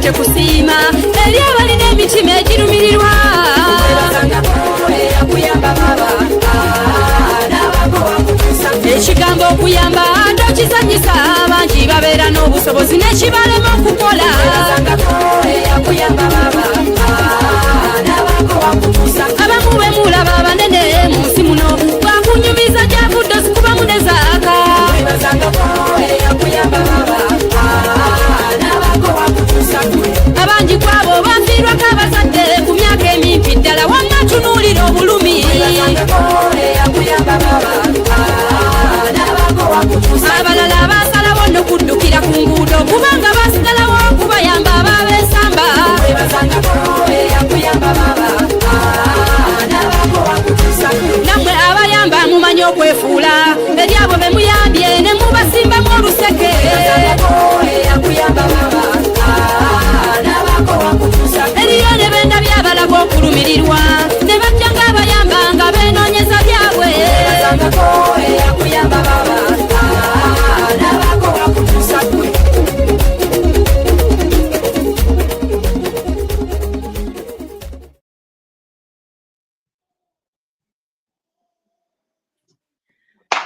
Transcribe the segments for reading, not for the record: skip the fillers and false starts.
Kusima eli abalina emitima egirumirirwa ekigambo okuyamba ndokizanyisa abangi babeera n'obusobozi n'ekibalema okukola abamu be mulaba abanene mu nsi muno bakunyumiza gyavudde zikubamu ne zaaka abangi kwabo bafiirwako abazadde ku myaka emimpi ddala wamma tunuulira obulumi abalala basalawo n'okuddukira ku nguudo kubanga basigalawo okubayamba ababeesamba nammwe abayamba mumanyi okwefuula eri abo be muyambye ne mubasimbamu oluseke eriyo ne bendabye abalaga okulumirirwa ne bajja ng'abayamba nga beenoonyeza byabwe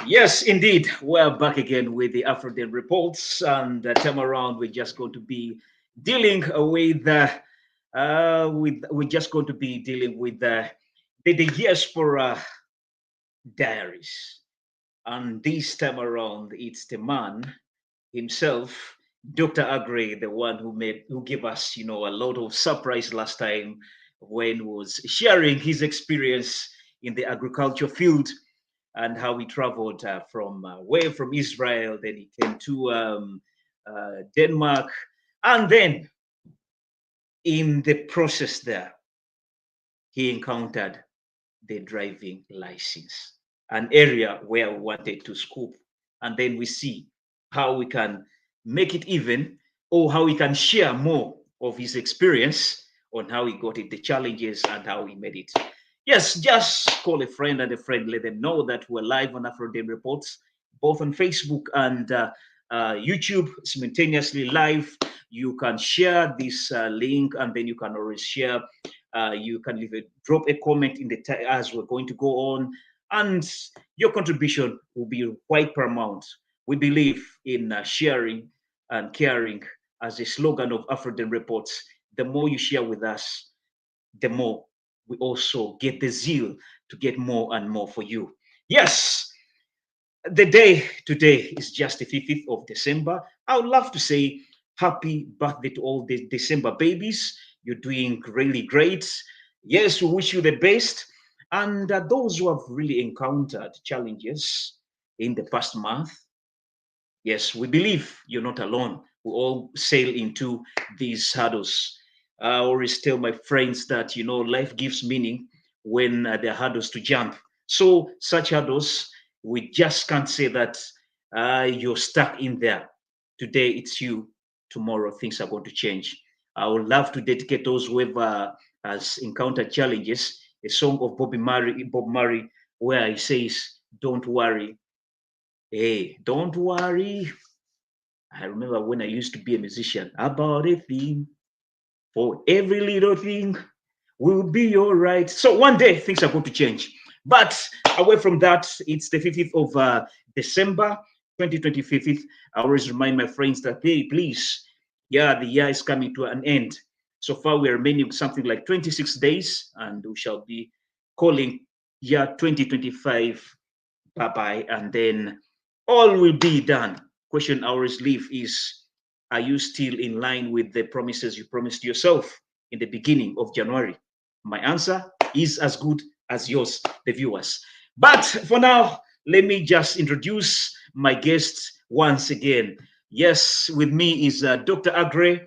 Yes, indeed. We're back again with the Afro-Day reports, and the time around we're just going to be dealing with the Diaspora Diaries, and this time around it's the man himself, Dr. Aggrey, the one who gave us, a lot of surprise last time when he was sharing his experience in the agriculture field and how he traveled from Israel, then he came to Denmark, and then in the process there, he encountered the driving license, an area where we wanted to scoop, and then we see how we can make it even, or how we can share more of his experience on how he got it, the challenges, and how he made it. Yes, just call a friend and a friend. Let them know that we're live on Afro-Day Reports, both on Facebook and YouTube, simultaneously live. You can share this link, and then you can always share. You can drop a comment in the as we're going to go on, and your contribution will be quite paramount. We believe in sharing and caring as a slogan of Afro-Day Reports. The more you share with us, the more we also get the zeal to get more and more for you. Yes, the day today is just the 5th of December. I would love to say happy birthday to all the December babies. You're doing really great. Yes, we wish you the best. And those who have really encountered challenges in the past month, yes, we believe you're not alone. We all sail into these hurdles. I always tell my friends that, life gives meaning when there are hurdles to jump. So such hurdles, we just can't say that you're stuck in there. Today it's you. Tomorrow things are going to change. I would love to dedicate those whoever has encountered challenges, a song of Bob Marley, where he says, "Don't worry. Hey, don't worry." I remember when I used to be a musician, about a thing. For every little thing will be all right. So one day things are going to change. But away from that, it's the 5th of December, 2025. I always remind my friends that, hey, please, the year is coming to an end. So far, we are remaining something like 26 days, and we shall be calling year 2025 bye-bye, and then all will be done. Question I always leave is, are you still in line with the promises you promised yourself in the beginning of January? My answer is as good as yours, the viewers. But for now, let me just introduce my guest once again. Yes, with me is Dr. Aggrey,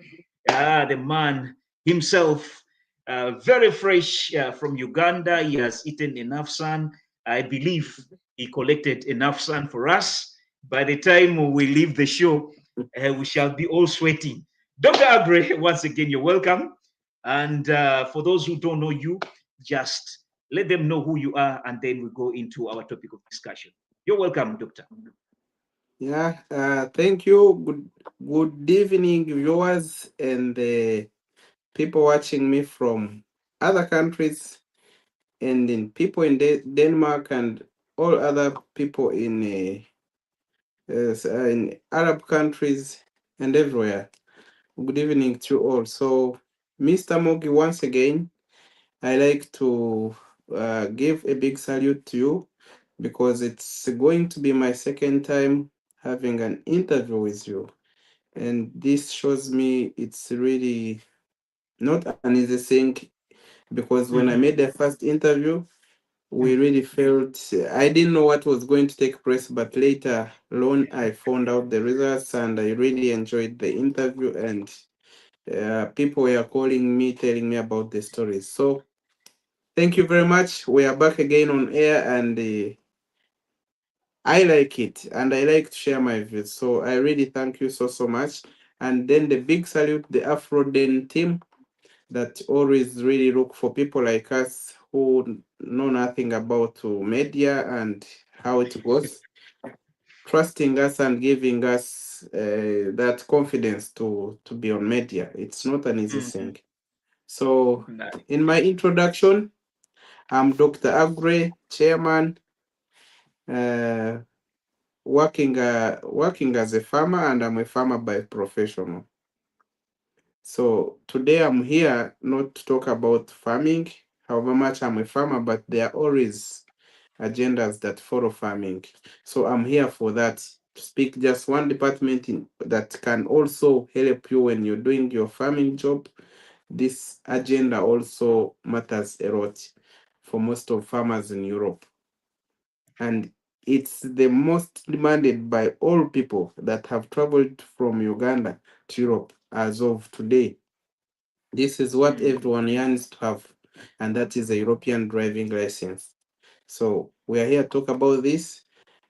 the man himself, very fresh from Uganda. He has eaten enough sun. I believe he collected enough sun for us. By the time we leave the show, we shall be all sweating. Dr. Aggrey, once again, you're welcome. And for those who don't know you, just let them know who you are, and then we go into our topic of discussion. You're welcome, Doctor. Yeah, thank you. Good evening, viewers and the people watching me from other countries and in people in Denmark and all other people in Arab countries and everywhere. Good evening to you all. So, Mr. Mogi, once again, I like to give a big salute to you because it's going to be my second time having an interview with you. And this shows me it's really not an easy thing because when I made Mhm. the first interview, we really felt I didn't know what was going to take place, but later on I found out the results and I really enjoyed the interview and people were calling me, telling me about the stories. So thank you very much. We are back again on air and I like it and I like to share my views. So I really thank you so much. And then the big salute, the Afro Den team that always really look for people like us who know nothing about media and how it goes, trusting us and giving us that confidence to be on media. It's not an easy Mhm. thing. So, Nice. in my introduction, I'm Dr. Aggrey, chairman, uh, working as a farmer, and I'm a farmer by professional. So today I'm here not to talk about farming, however much I'm a farmer, but there are always agendas that follow farming. So I'm here for that, to speak just one department that can also help you when you're doing your farming job. This agenda also matters a lot for most of farmers in Europe. And it's the most demanded by all people that have traveled from Uganda to Europe as of today. This is what Mhm. everyone yearns to have, and that is a European driving license. So we are here to talk about this,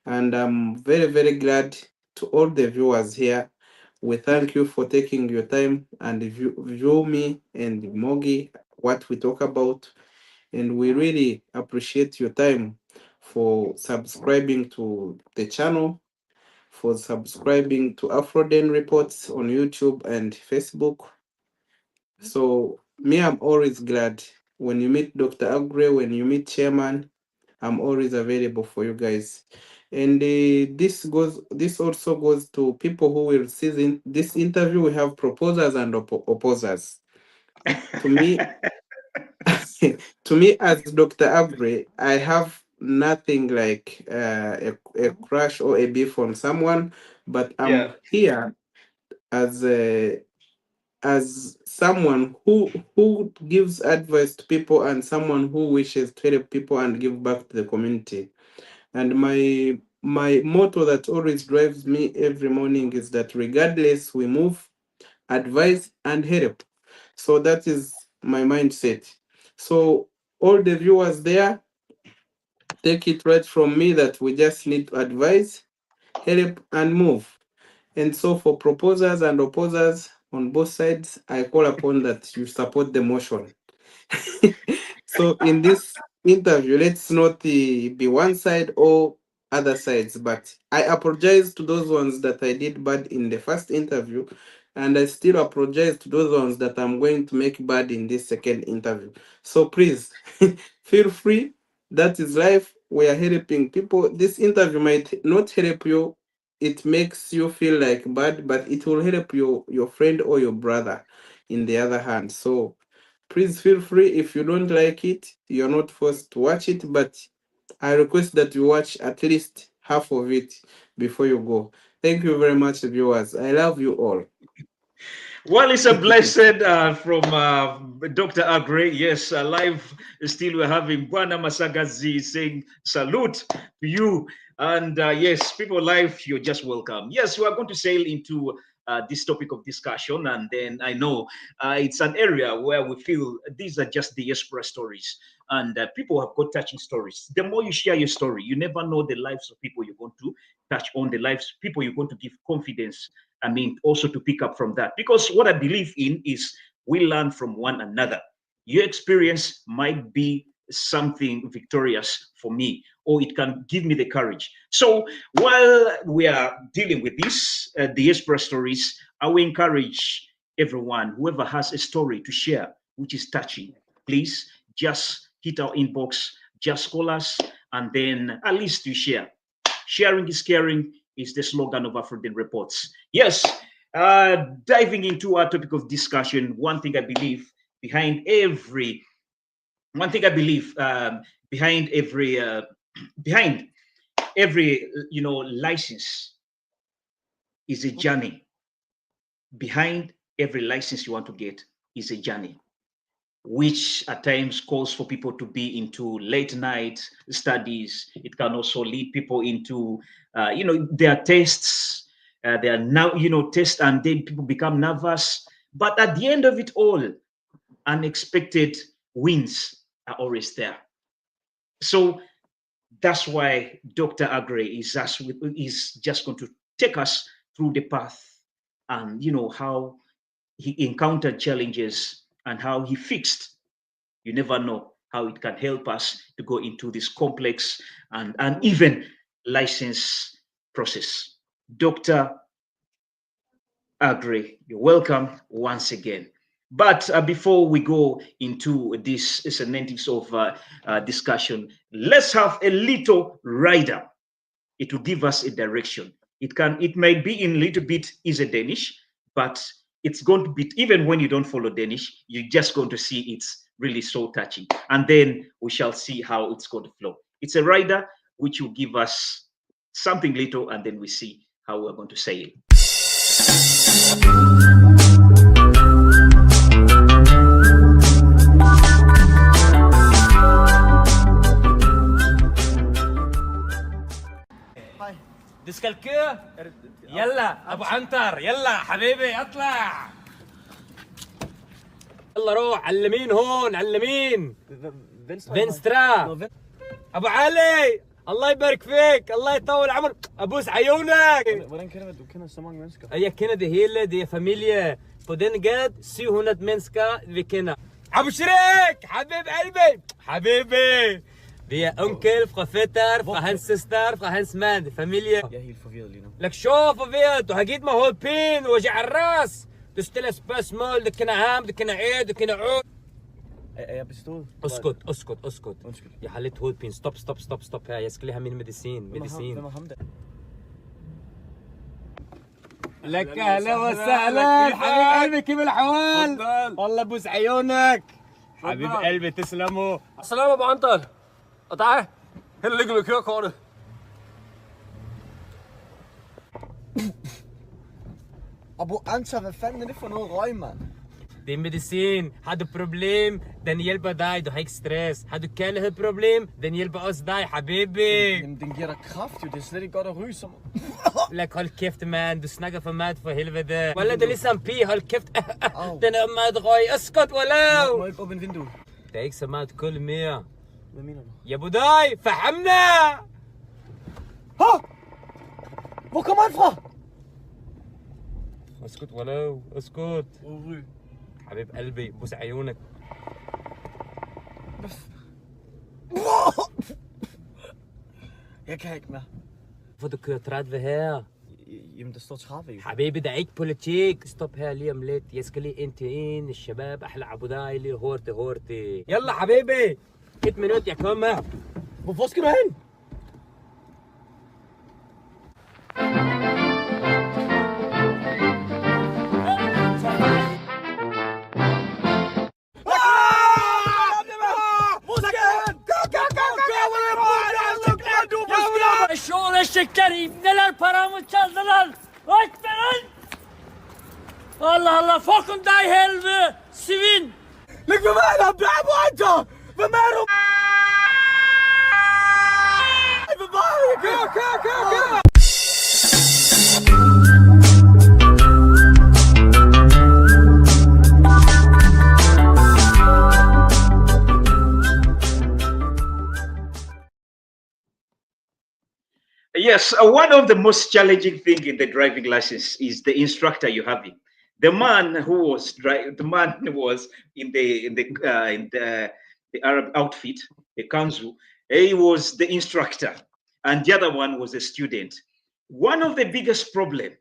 and I'm very glad to all the viewers here. We thank you for taking your time and view me and Mogi what we talk about, and we really appreciate your time for subscribing to the channel, for subscribing to Afroden Reports on YouTube and Facebook. So me, I'm always glad when you meet Dr. Agre, when you meet Chairman, I'm always available for you guys. And this also goes to people who will see this interview. We have proposers and opposers. To me, to me as Dr. Agre, I have nothing like a crush or a beef on someone, but Yeah. I'm here as a as someone who gives advice to people and someone who wishes to help people and give back to the community. And my motto that always drives me every morning is that regardless we move, advise and help. So that is my mindset. So all the viewers there, take it right from me that we just need to advise, help and move. And so for proposers and opposers on both sides, I call upon that you support the motion. So in this interview, let's not be one side or other sides, but I apologize to those ones that I did bad in the first interview, and I still apologize to those ones that I'm going to make bad in this second interview. So please feel free. That is life. We are helping people. This interview might not help you. It makes you feel like bad, but it will help your friend or your brother in the other hand. So please feel free. If you don't like it, you're not forced to watch it, but I request that you watch at least half of it before you go. Thank you very much, viewers. I love you all. Well, it's a blessing from Dr. Agre. Yes, live still we're having Bwana Masagazi saying salute to you. And yes, people live, you're just welcome. Yes, we are going to sail into this topic of discussion. And then I know it's an area where we feel these are just diaspora stories, and people have got touching stories. The more you share your story, you never know the lives of people you're going to touch on, the lives of people you're going to give confidence. I mean, also to pick up from that, because what I believe in is we learn from one another. Your experience might be something victorious for me, or it can give me the courage. So while we are dealing with this diaspora stories, I will encourage everyone, whoever has a story to share which is touching, please just hit our inbox, just call us, and then at least you share. Sharing is caring is the slogan of Afroden Reports. Yes, diving into our topic of discussion, one thing I believe behind every license is a journey. Behind every license you want to get is a journey, which at times calls for people to be into late night studies. It can also lead people into their tests. They are now tests, and then people become nervous. But at the end of it all, unexpected wins are always there. So that's why Dr. Aggrey is just going to take us through the path, and how he encountered challenges and how he fixed. You never know how it can help us to go into this complex and even license process. Dr. Aggrey, you're welcome once again. But before we go into this semantics of discussion, let's have a little rider. It will give us a direction. It might be in a little bit easy Danish, but it's going to be, even when you don't follow Danish, you're just going to see it's really so touching. And then we shall see how it's going to flow. It's a rider which will give us something little, and then we see how we're going to say it. ديسكالكير يلا ابو عنتر يلا حبيبي اطلع يلا روح على اليمين هون على اليمين فينسترا ابو علي الله يبارك فيك الله يطول عمرك ابوس عيونك Hvordan kender du kender så mange mennesker? Jeg kender det hele, det er familie. På den gade 700 mennesker vi kender. Abu Shrik, حبيب قلبي حبيبي. Vi er onkel fra fætter, fra hans søster, fra hans mand, familie. Jeg er helt forvirret lige nu. لك شو forvirret, du har givet mig hovedpine, وجع الراس. Du stiller spørgsmål, du kender ham, du kender du kender ud. Er jeg bestået? اسكت. Undskyld. Jeg har lidt hovedpine. Stop her. Jeg skal lige have min medicin. Hvem er ham der? لك اهلا وسهلا حبيب قلبي كيف الحوال؟ والله بوس عيونك حبيب قلبي تسلموا. السلام ابو عنتر. Og dig, held og lykke med kørekortet. Abu Anta, hvad fanden er det for noget røg, mand? Det er medicin. Har du problem, den hjælper dig. Du har ikke stress. Har du kærlighedsproblem, den hjælper også dig, habibi. Jamen, den giver dig kraft, jo. Det er slet ikke godt at ryge som... Lad hold kæft, mand. Du snakker for meget for helvede. Wallah, det er ligesom pige. Hold kæft. Den er meget røg. Skot, wallah. Må jeg ikke åbne vinduet? Der er ikke så meget kul mere. Hvad mener du? يا ابو داي فهمنا. Hvor kommer han fra? اسكت ولو اسكت. Ryg. حبيب قلبي بوس عيونك. Jeg kan ikke mere. Hvorfor du kører 30 her? Jamen, der står 30 jo. حبيبي ده عيك بوليتيك. ستوب هير ليه مليت يسكلي انت ان الشباب احلى عبوداي لي هورتي يلا حبيبي 1 minut jeg kommer. Hvor skal du hen? Şoğlu eşekler, ibneler paramı çaldılar. Aç verin. Allah, fucking die helvede, svin. Læg mig med ham, der Abu Anta! Hvad med du? Kør! Yes, one of the most challenging thing in the driving license is the instructor you having. The man who was in the Arab outfit, the kanzu. He was the instructor, and the other one was a student. One of the biggest problem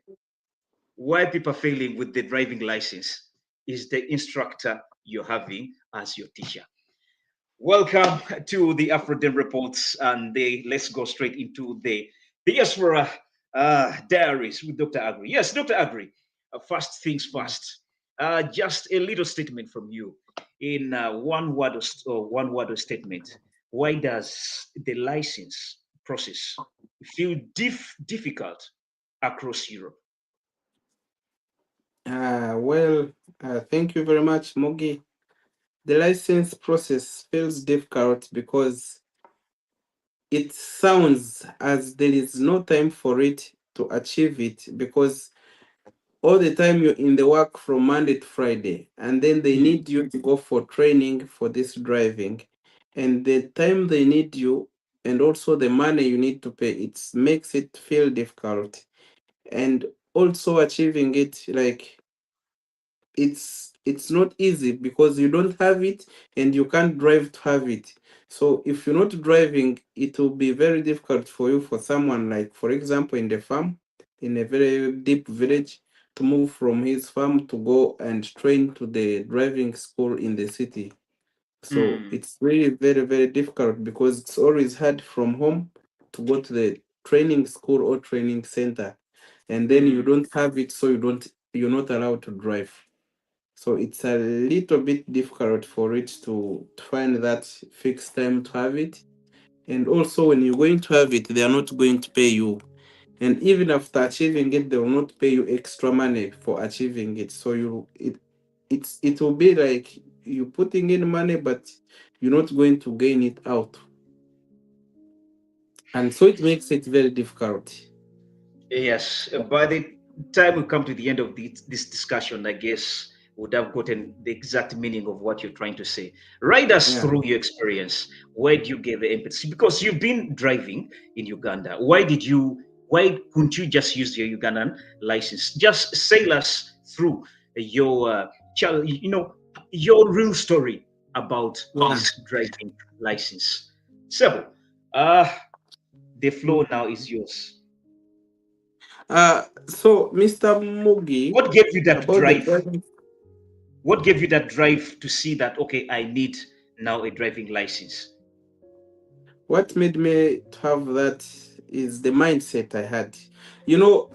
why people are failing with the driving license is the instructor you're having as your teacher. Welcome to the Afroden Reports, and let's go straight into the Diaspora Diaries with Dr. Aggrey. Yes, Dr. Aggrey, first things first. Just a little statement from you in one word or statement. Why does the license process feel difficult across Europe? Well, thank you very much, Mogi. The license process feels difficult because it sounds as there is no time for it to achieve it, because all the time you're in the work from Monday to Friday, and then they need you to go for training for this driving, and the time they need you and also the money you need to pay, it makes it feel difficult. And also achieving it, like, it's not easy because you don't have it and you can't drive to have it. So if you're not driving, it will be very difficult for you, for someone like, for example, in the farm, in a very deep village, to move from his farm to go and train to the driving school in the city. So Mm, it's really very, very difficult because it's always hard from home to go to the training school or training center, and then you mm, don't have it, so you're not allowed to drive. So it's a little bit difficult for it to find that fixed time to have it. And also, when you're going to have it, they are not going to pay you. And even after achieving it, they will not pay you extra money for achieving it. So it will be like you putting in money, but you're not going to gain it out. And so it makes it very difficult. yes, by the time we come to the end of this discussion, I guess would have gotten the exact meaning of what you're trying to say. Ride us Yeah. through your experience. Where do you get the empathy? Because you've been driving in Uganda. Why couldn't you just use your Ugandan license? Just sail us through your your real story about Yeah. this driving license. Sebo, uh, the floor now is yours. So Mr. Mugi, What gave you that about the drive? driving. What gave you that drive to see that, okay, I need now a driving license? What made me to have that is the mindset I had. You know,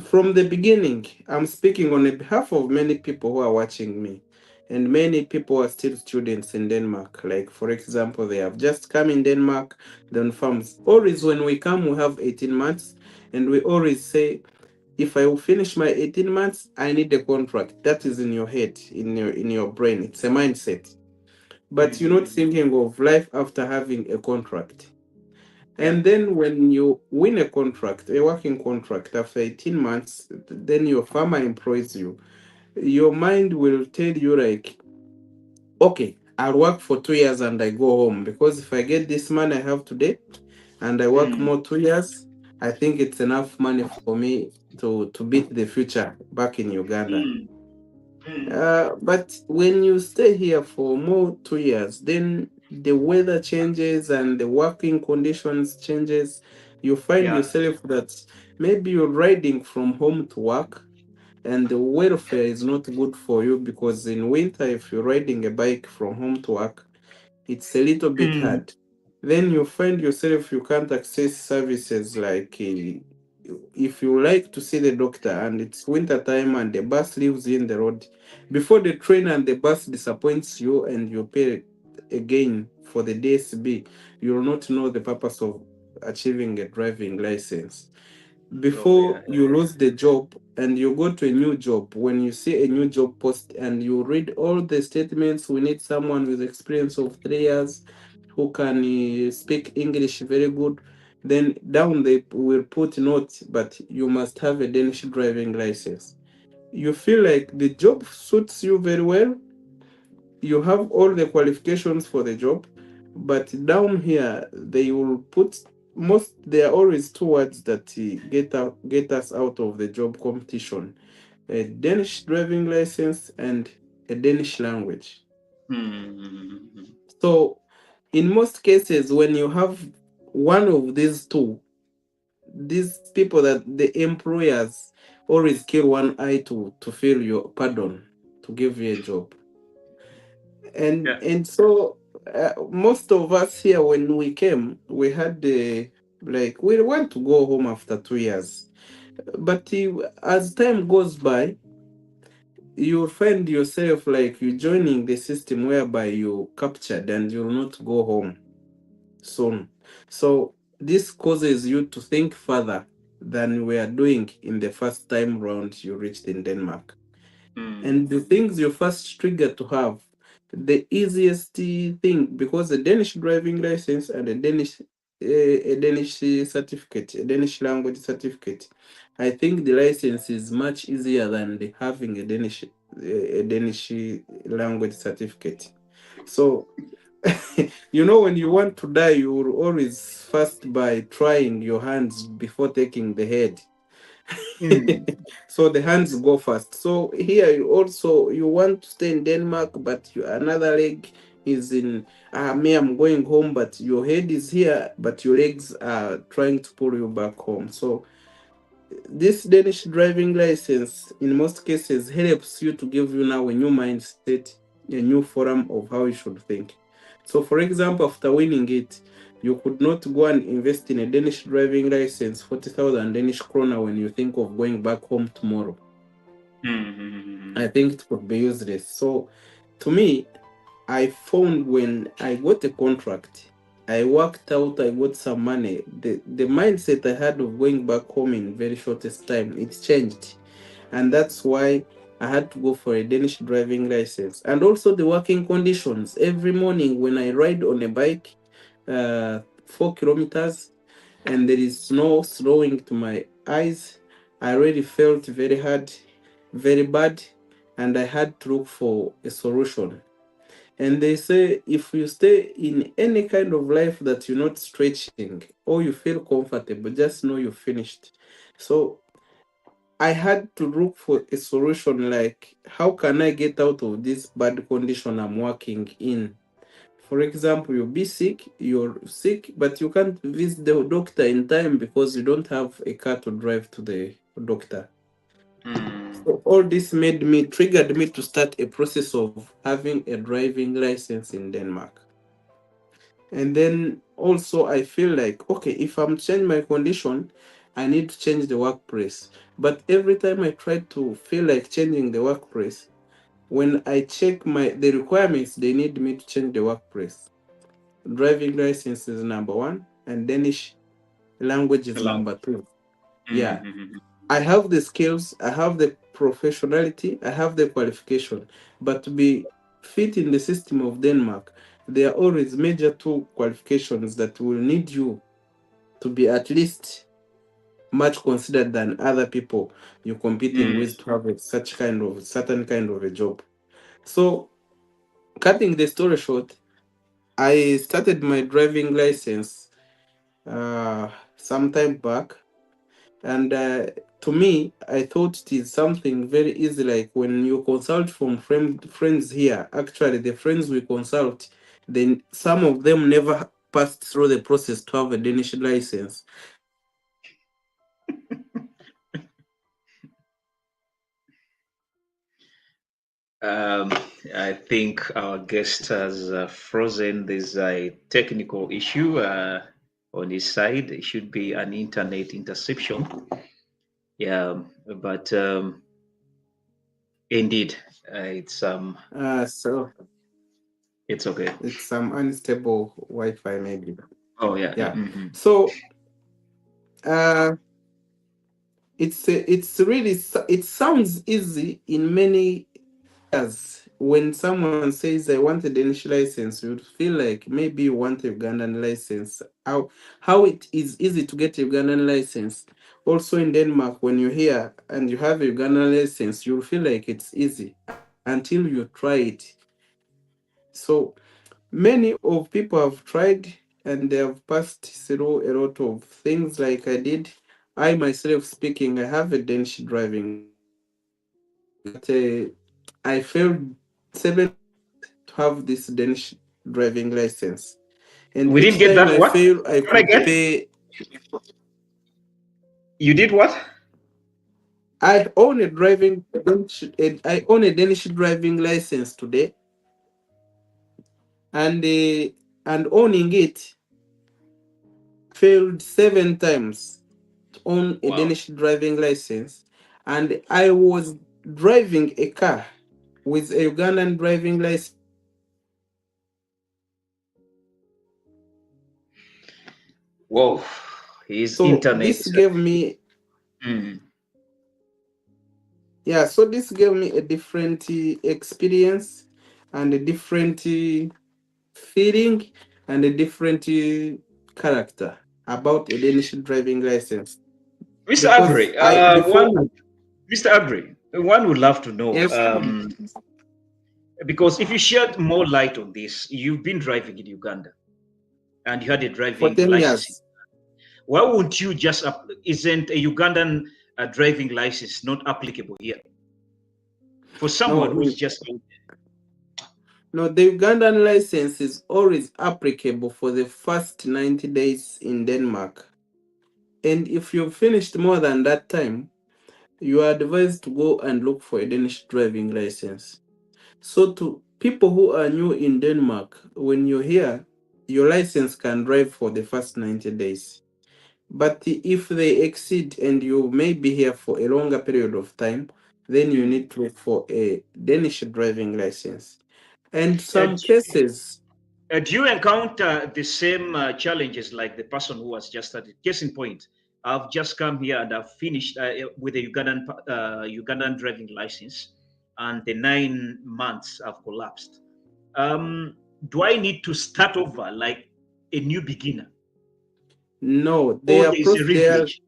from the beginning, I'm speaking on behalf of many people who are watching me. And many people are still students in Denmark. Like, for example, they have just come in Denmark, then farms. Always when we come, we have 18 months. And we always say, if I will finish my 18 months, I need a contract. That is in your head, in your brain. It's a mindset. But you're not Mm-hmm. thinking of life after having a contract. Yeah. And then when you win a contract, a working contract, after 18 months, then your farmer employs you. Your mind will tell you, like, okay, I'll work for 2 years and I go home, because if I get this money I have today and I work Mm, more 2 years, I think it's enough money for me to beat the future back in Uganda. mm, mm. But when you stay here for more 2 years, then the weather changes and the working conditions changes. You find Yeah. yourself that maybe you're riding from home to work, and the welfare is not good for you, because in winter, if you're riding a bike from home to work, it's a little bit Mm, hard. Then you find yourself you can't access services like, if you like to see the doctor and it's winter time and the bus leaves in the road, before the train and the bus disappoints you and you pay again for the DSB, you will not know the purpose of achieving a driving license. oh, yeah. Before you lose the job and you go to a new job, when you see a new job post and you read all the statements, we need someone with experience of 3 years who can speak English very good. Then down they will put notes, but you must have a Danish driving license. You feel like the job suits you very well, you have all the qualifications for the job, but down here they will put there are always two words that get us out of the job competition: a Danish driving license and a Danish language. Mm. So, in most cases, when you have one of these two, these people that the employers always kill one eye to fill your pardon, to give you a job. Yeah. And so most of us here, when we came, we had the like we want to go home after 2 years, but as time goes by, you find yourself like you joining the system whereby you captured and you'll not go home soon. So this causes you to think further than we are doing in the first time round you reached in Denmark. Mm. And the things you first trigger to have, the easiest thing, because a Danish driving license and a Danish certificate, a Danish language certificate, I think the license is much easier than having a Danish language certificate. So when you want to die, you will always first by trying your hands before taking the head. Mm. So the hands go first. So here you want to stay in Denmark, but another leg is in me. I'm going home, but your head is here, but your legs are trying to pull you back home. So this Danish driving license, in most cases, helps you to give you now a new mindset, a new forum of how you should think. So, for example, after winning it, you could not go and invest in a Danish driving license, 40,000 Danish krona, when you think of going back home tomorrow. Mm. I think it could be useless. So, to me, I found when I got a contract, I worked out, I got some money. The mindset I had of going back home in very shortest time, it changed. And that's why I had to go for a Danish driving license. And also the working conditions. Every morning when I ride on a bike, 4 kilometers, and there is snow slowing to my eyes, I already felt very hard, very bad, and I had to look for a solution. And they say if you stay in any kind of life that you're not stretching or you feel comfortable, just know you're finished. So I had to look for a solution like how can I get out of this bad condition I'm working in? For example, you're sick, but you can't visit the doctor in time because you don't have a car to drive to the doctor. Mm. So all this triggered me to start a process of having a driving license in Denmark. And then also I feel like, okay, if I'm changing my condition, I need to change the workplace. But every time I try to feel like changing the workplace, when I check the requirements, they need me to change the workplace. Driving license is number one, and Danish language is Hello. number two. Yeah. Mm. I have the skills, I have the professionality, I have the qualification, but to be fit in the system of Denmark, there are always major two qualifications that will need you to be at least much considered than other people you're competing Mm. with to have such kind of certain kind of a job. So, cutting the story short, I started my driving license some time back. And to me, I thought it is something very easy. Like when you consult from friends here, actually, the friends we consult, then some of them never passed through the process to have a Danish license. Um, I think our guest has frozen. There's a technical issue on his side. It should be an internet interception. Yeah, but indeed, So it's okay. it's some unstable Wi-Fi maybe. Oh yeah, yeah. Yeah. Mm-hmm. So uh, it sounds easy in many. Yes, when someone says I want a Danish license, you would feel like maybe you want a Ugandan license. How it is easy to get a Ugandan license. Also in Denmark, when you're here and you have a Ugandan license, you'll feel like it's easy until you try it. So many of people have tried. and they have passed through a lot of things like I did. I myself speaking, I have a Danish driving license, but I failed 7 to have this Danish driving license. And We didn't each get time that. I What? fail, I Come could again? pay. You did what? I own a I own a Danish driving license today, and owning it failed 7 times to own a Wow. Danish driving license, and I was driving a car with a Ugandan driving license. Whoa. His So internet this is. gave me Mm. Yeah, so this gave me a different experience and a different feeling and a different character about a Danish driving license Mr. because Aggrey, I before Mr. Aggrey, one would love to know, yes because if you shed more light on this, you've been driving in Uganda and you had a for driving 10 license. years. Why won't you just isn't a Ugandan driving license not applicable here for someone No, who's just no, the Ugandan license is always applicable for the first 90 days in Denmark. And if you've finished more than that time, you are advised to go and look for a Danish driving license. So to people who are new in Denmark, when you're here, your license can drive for the first 90 days. But if they exceed and you may be here for a longer period of time, then you need to look for a Danish driving license. And Uh, some cases, do you encounter the same challenges like the person who has just started? Case in point, I've just come here and I've finished with a Ugandan driving license, and the 9 months have collapsed. Do I need to start over like a new beginner, no, or there is a replay?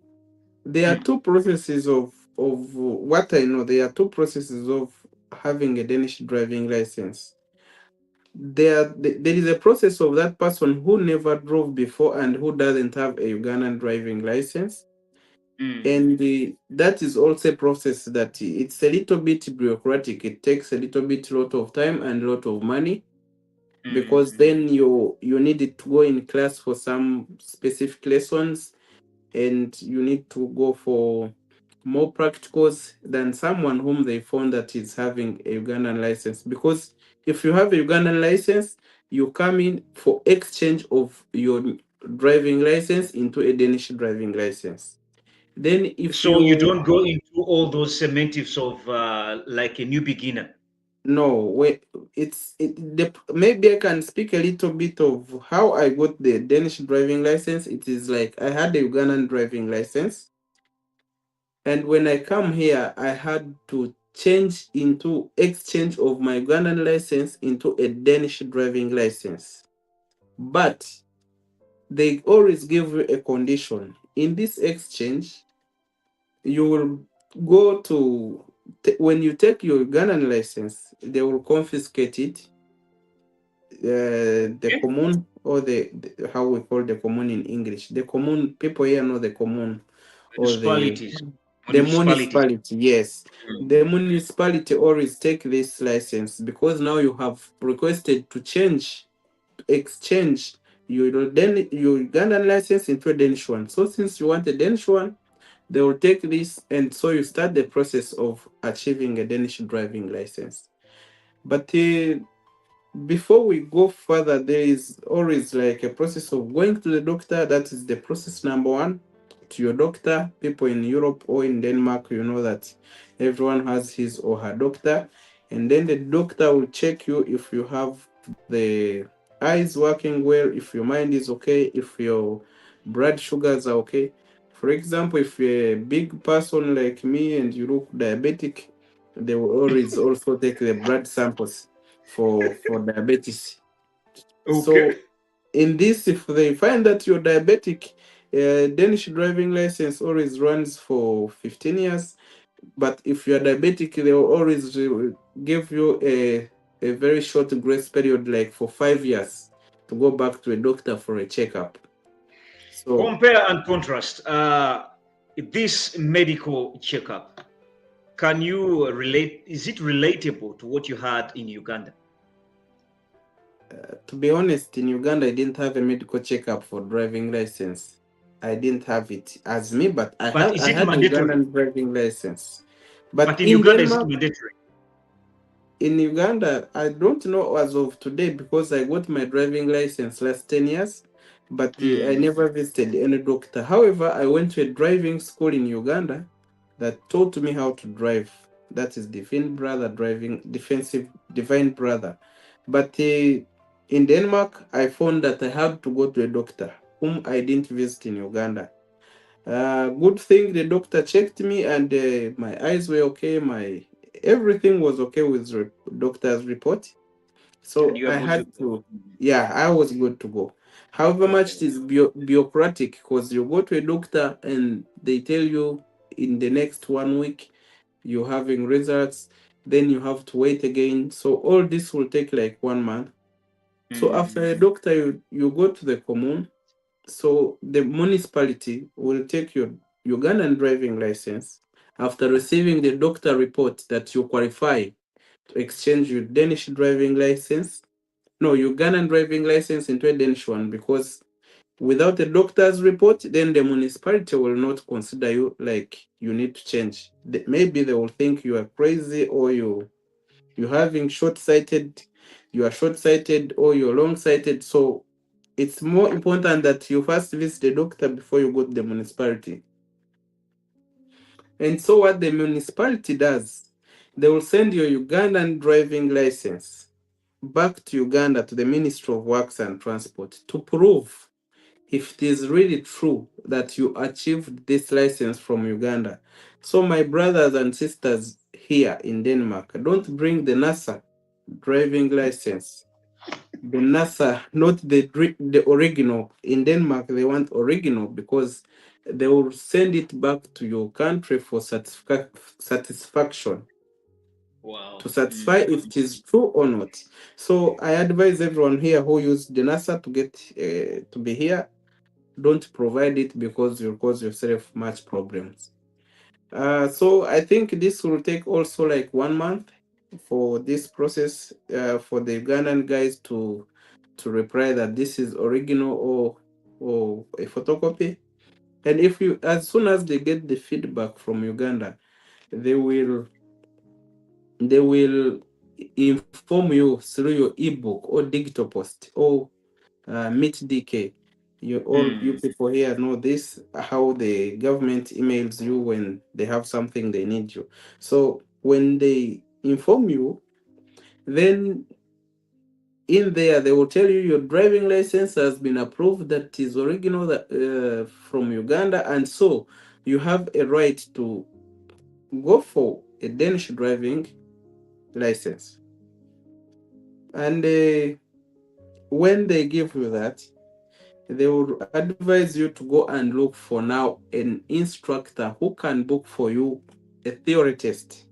there are two processes of what I know. There are two processes of having a Danish driving license. There is a process of that person who never drove before and who doesn't have a Ugandan driving license. And that is also a process that it's a little bit bureaucratic. It takes a little bit lot of time and a lot of money because then you need to go in class for some specific lessons and you need to go for more practicals than someone whom they found that is having a Ugandan license. Because if you have a Ugandan license, you come in for exchange of your driving license into a Danish driving license. Then if So you you don't go into all those semantics of like a new beginner. no wait maybe I can speak a little bit of how I got the Danish driving license. It is like I had a Ugandan driving license. And when I come here, I had to change into exchange of my Ugandan license into a Danish driving license. But they always give you a condition. In this exchange, you will go to, when you take your Ugandan license, they will confiscate it. The commune, or how we call the commune in English. The commune, people here know the commune or Municipalities. the Municipalities. municipality. Yes, the municipality always take this license because now you have requested to exchange your Ugandan license into a Danish one. So since you want a Danish one, they will take this, and so you start the process of achieving a Danish driving license. But before we go further, there is always like a process of going to the doctor. That is the process number one. To your doctor, people in Europe or in Denmark, you know that everyone has his or her doctor, and then the doctor will check you if you have the eyes working well, if your mind is okay, if your blood sugars are okay. For example, if you're a big person like me and you look diabetic, they will always also take the blood samples for diabetes. Okay. So in this, if they find that you're diabetic, Danish driving license always runs for 15 years. But if you're diabetic, they will always give you a very short grace period, like for 5 years. to go back to a doctor for a checkup. So Compare and contrast this medical checkup. Can you relate? Is it relatable to what you had in Uganda? to be honest, in Uganda, I didn't have a medical checkup for driving license. I didn't have it as me, but But is I it had mandatory? Ugandan driving license. But But in Uganda, is it mandatory? in Uganda, I don't know as of today because I got my driving license last 10 years, but I never visited any doctor. However, I went to a driving school in Uganda that taught me how to drive. That is Divine Brother. But in Denmark, I found that I had to go to a doctor whom I didn't visit in Uganda. Good thing the doctor checked me and my eyes were okay. My everything was okay with doctor's report. And So you are I good to had go. to, yeah, I was good to go. However much it is bureaucratic because you go to a doctor and they tell you in the next 1 week you're having results, then you have to wait again. So all this will take like 1 month. So after a doctor, you go to the commune. So the municipality will take your Ugandan driving license after receiving the doctor report that you qualify to exchange your Danish driving license. No, Ugandan driving license into a Danish one, because without a doctor's report, then the municipality will not consider you like you need to change. Maybe they will think you are crazy, or you're having you are short-sighted, or you're long-sighted. So it's more important that you first visit the doctor before you go to the municipality. And so what the municipality does, they will send your Ugandan driving license back to Uganda, to the Ministry of Works and Transport, to prove if it is really true that you achieved this license from Uganda. So my brothers and sisters here in Denmark, don't bring the NASA driving license. The NASA, not the original. In Denmark, they want original because they will send it back to your country for satisfaction, Wow. to satisfy if it is true or not. So I advise everyone here who use the NASA to get to be here, don't provide it because you'll cause yourself much problems. So I think this will take also like 1 month for this process, for the Ugandan guys to reply that this is original or a photocopy. And if you, as soon as they get the feedback from Uganda, they will inform you through your ebook or digital post or Meet DK. All you people here know this, how the government emails you when they have something they need you. So when they inform you, then in there they will tell you your driving license has been approved, that is original, from Uganda, and so you have a right to go for a Danish driving license. And when they give you that, they would advise you to go and look for now an instructor who can book for you a theory test.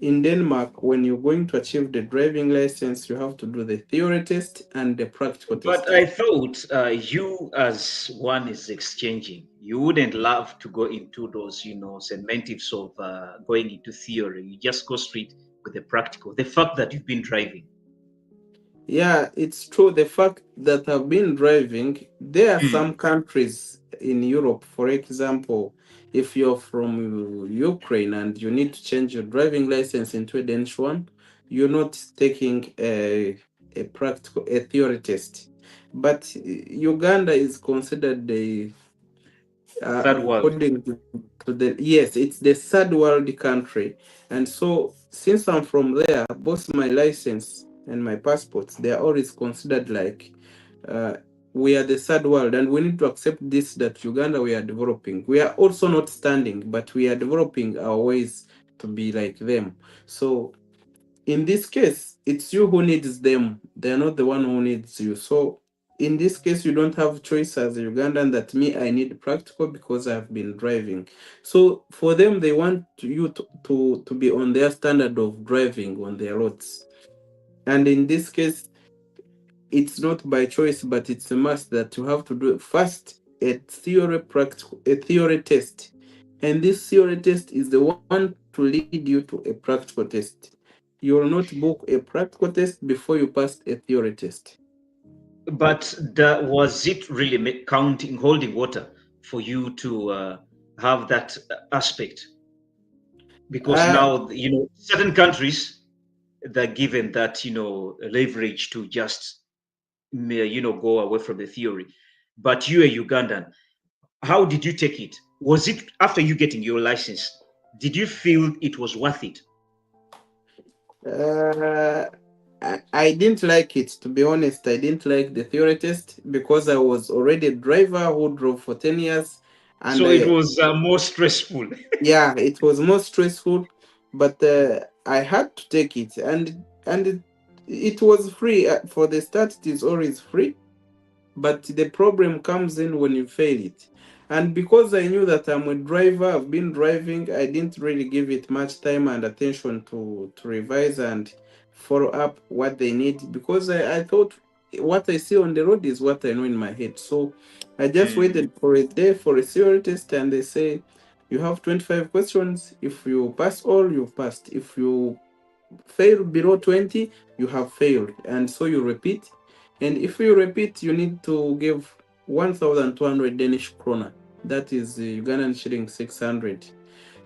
In Denmark, when you're going to achieve the driving license, you have to do the theory test and the practical test. But I thought you, as one is exchanging, you wouldn't love to go into those, incentives of going into theory. You just go straight with the practical. The fact that you've been driving. Yeah, it's true. The fact that I've been driving, there are some countries in Europe, for example, if you're from Ukraine and you need to change your driving license into a Danish one, you're not taking a theory test. But Uganda is considered Third world. according to yes, it's the third world country. And so since I'm from there, both my license and my passports, they are always considered like we are the third world, and we need to accept this, that Uganda, we are developing. We are also not standing, but we are developing our ways to be like them. So in this case, it's you who needs them. They're not the one who needs you. So in this case, you don't have choice as a Ugandan that me, I need practical because I've been driving. So for them, they want you to be on their standard of driving on their roads. And in this case, it's not by choice, but it's a must that you have to do first a theory test. And this theory test is the one to lead you to a practical test. You will not book a practical test before you pass a theory test. But was it really counting, holding water for you to have that aspect? Because Uh, now, certain countries, they're given that, leverage to just, go away from the theory. But you, a Ugandan, how did you take it? Was it after you getting your license? Did you feel it was worth it? uh, I didn't like it, to be honest. I didn't like the theory test because I was already a driver who drove for 10 years. And So it was more stressful. yeah, it was more stressful, but I had to take it. And it was free. For the start, it is always free. But the problem comes in when you fail it. And because I knew that I'm a driver, I've been driving, I didn't really give it much time and attention to revise and follow up what they need, because I thought what I see on the road is what I know in my head. So I just Mm. waited for a day for a theory test, and they say you have 25 questions. If you pass all, you passed. If you fail below 20, you have failed. And so you repeat. And if you repeat, you need to give 1,200 Danish krona. That is Ugandan shilling 600.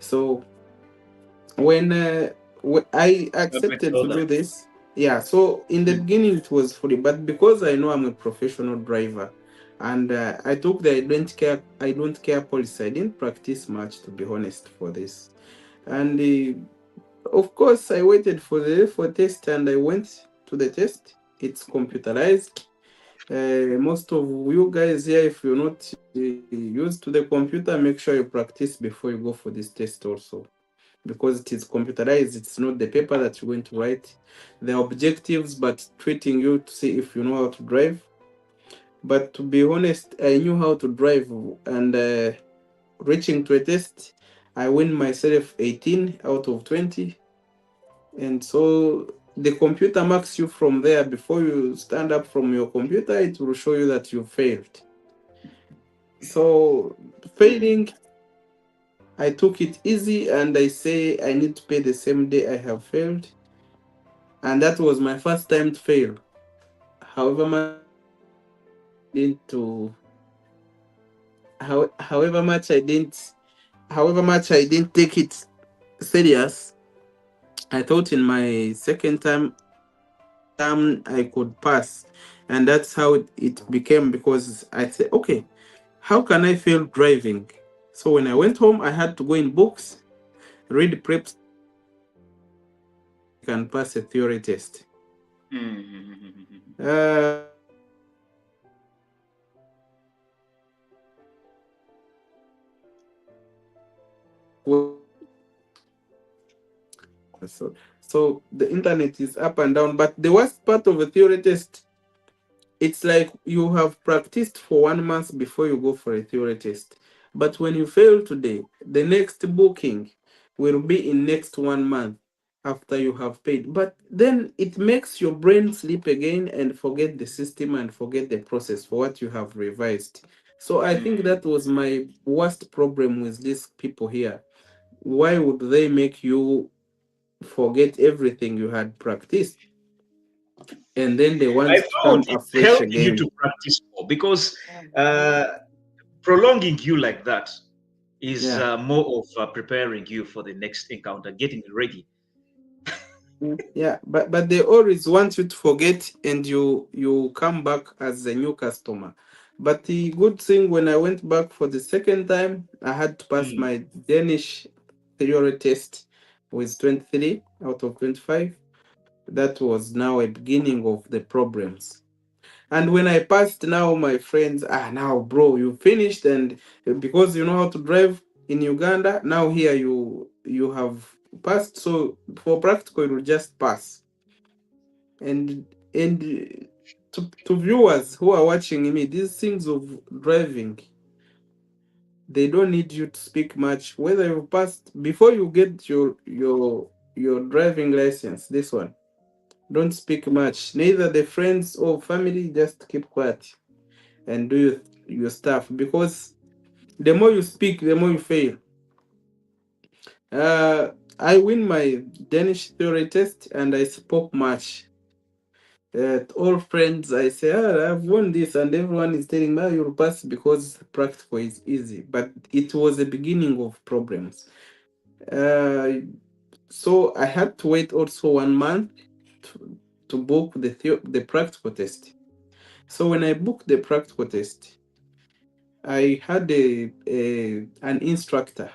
So when I accepted to $100. do this, yeah, so in the Mm. beginning it was free, but because I know I'm a professional driver, and I took the I don't care policy, I didn't practice much, to be honest, for this. And of course, I waited for test, and I went to the test. It's computerized. Most of you guys here, if you're not used to the computer, make sure you practice before you go for this test also, because it is computerized. It's not the paper that you're going to write. The objectives, but treating you to see if you know how to drive. But to be honest, I knew how to drive, and reaching to a test, I win myself 18 out of 20. And so the computer marks you from there. Before you stand up from your computer, it will show you that you failed. So failing, I took it easy, and I say I need to pay the same day I have failed. And that was my first time to fail. However much I didn't to however much I didn't take it serious. I thought in my second time I could pass. And that's how it became, because I said, okay, how can I fail driving? So when I went home, I had to go in books, read prep so I can pass a theory test. Mm. So the internet is up and down. But the worst part of a theory test, it's like you have practiced for 1 month before you go for a theory test. But when you fail today, the next booking will be in next 1 month after you have paid. But then it makes your brain sleep again and forget the system and forget the process for what you have revised. So I think Mm. that was my worst problem with these people here. Why would they make you forget everything you had practiced, and then they want I to found come it afresh helped you to again? practice more, because uh, prolonging you like that is Yeah. more of preparing you for the next encounter, getting ready. Yeah, but they always want you to forget, and you come back as a new customer. But the good thing, when I went back for the second time, I had to pass Mm. my Danish theory test with 23 out of 25. That was now a beginning of the problems. And when I passed, now my friends, now bro, you finished, and because you know how to drive in Uganda, now here you have passed. So for practical, you will just pass. And to viewers who are watching me, these things of driving, they don't need you to speak much. Whether you passed before you get your driving license, this one. Don't speak much. Neither the friends or family, just keep quiet and do your stuff. Because the more you speak, the more you fail. I win my Danish theory test and I spoke much. All friends, I say, I've won this, and everyone is telling me, you'll pass because practical is easy. But it was the beginning of problems. Uh, so I had to wait also 1 month to book the practical test. So when I booked the practical test, I had an instructor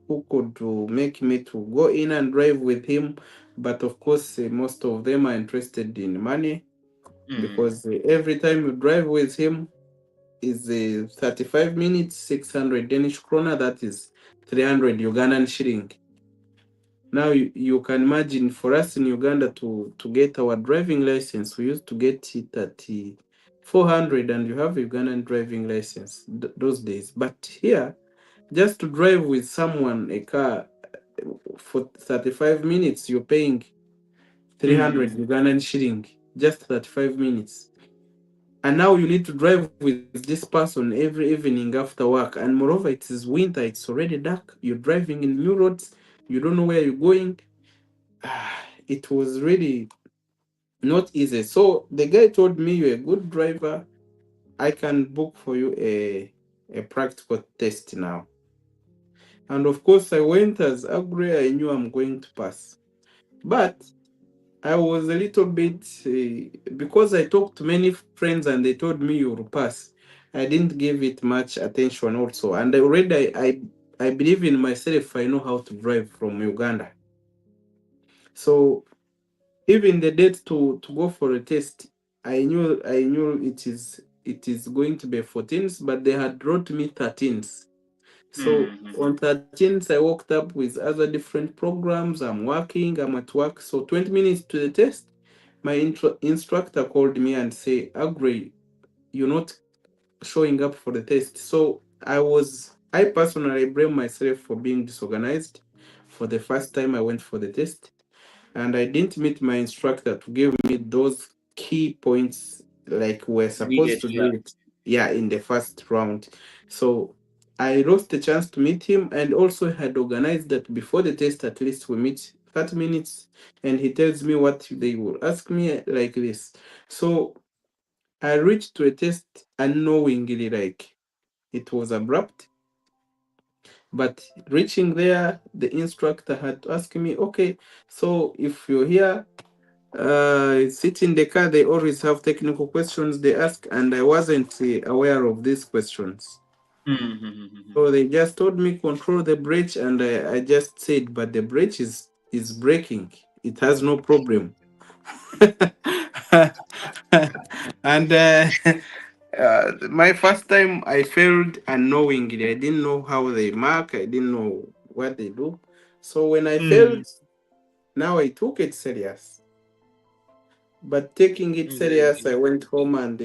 who could make me to go in and drive with him. But of course, most of them are interested in money because every time you drive with him is 35 minutes, 600 Danish krona, that is 300 Ugandan shilling. Now you can imagine for us in Uganda to get our driving license, we used to get it at 400 and you have Ugandan driving license those days. But here, just to drive with someone a car for 35 minutes, you're paying 300 Ugandan shilling, just 35 minutes. And now you need to drive with this person every evening after work. And moreover, it is winter, it's already dark. You're driving in new roads, you don't know where you're going. It was really not easy. So the guy told me, you're a good driver. I can book for you a practical test now. And of course, I went as Aggrey. I knew I'm going to pass. But I was a little bit, because I talked to many friends and they told me you'll pass. I didn't give it much attention also. And already I believe in myself. I know how to drive from Uganda. So even the date to go for a test, I knew it is going to be 14th, but they had wrote me 13th. So on 13th, I woke up with other different programs. I'm working, I'm at work. So 20 minutes to the test, my instructor called me and say, Aggrey, you're not showing up for the test. So I personally blame myself for being disorganized. For the first time I went for the test, and I didn't meet my instructor to give me those key points like we're supposed to do it. Yeah, in the first round. So I lost the chance to meet him, and also had organized that before the test, at least we meet 30 minutes and he tells me what they will ask me like this. So I reached to a test unknowingly, like it was abrupt. But reaching there, the instructor had to ask me, okay, so if you're here, sit in the car, they always have technical questions they ask, and I wasn't aware of these questions. So they just told me control the bridge, and I just said, but the bridge is breaking. It has no problem. And my first time I failed unknowingly. I didn't know how they mark. I didn't know what they do. So when I failed, now I took it serious. But taking it serious, I went home and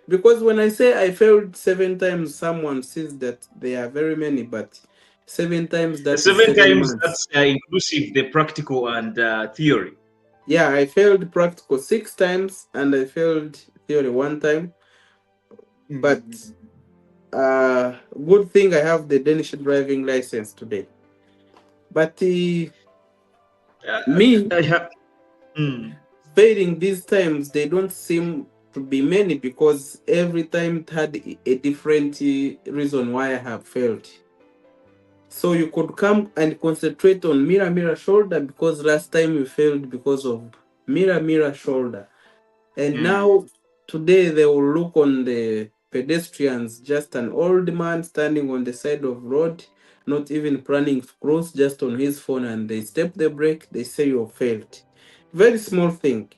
because when I say I failed 7 times, someone says that there are very many, but 7 times, that is 7 times, 7 months. that's inclusive the practical and theory. Yeah, I failed practical 6 times and I failed theory 1 time. But good thing I have the Danish driving license today. But me failing these times, they don't seem to be many because every time it had a different reason why I have failed. So you could come and concentrate on mirror shoulder because last time you failed because of mirror shoulder. And now today they will look on the pedestrians, just an old man standing on the side of road, not even planning to cross, just on his phone, and they step the brake, they say you failed. Very small thing.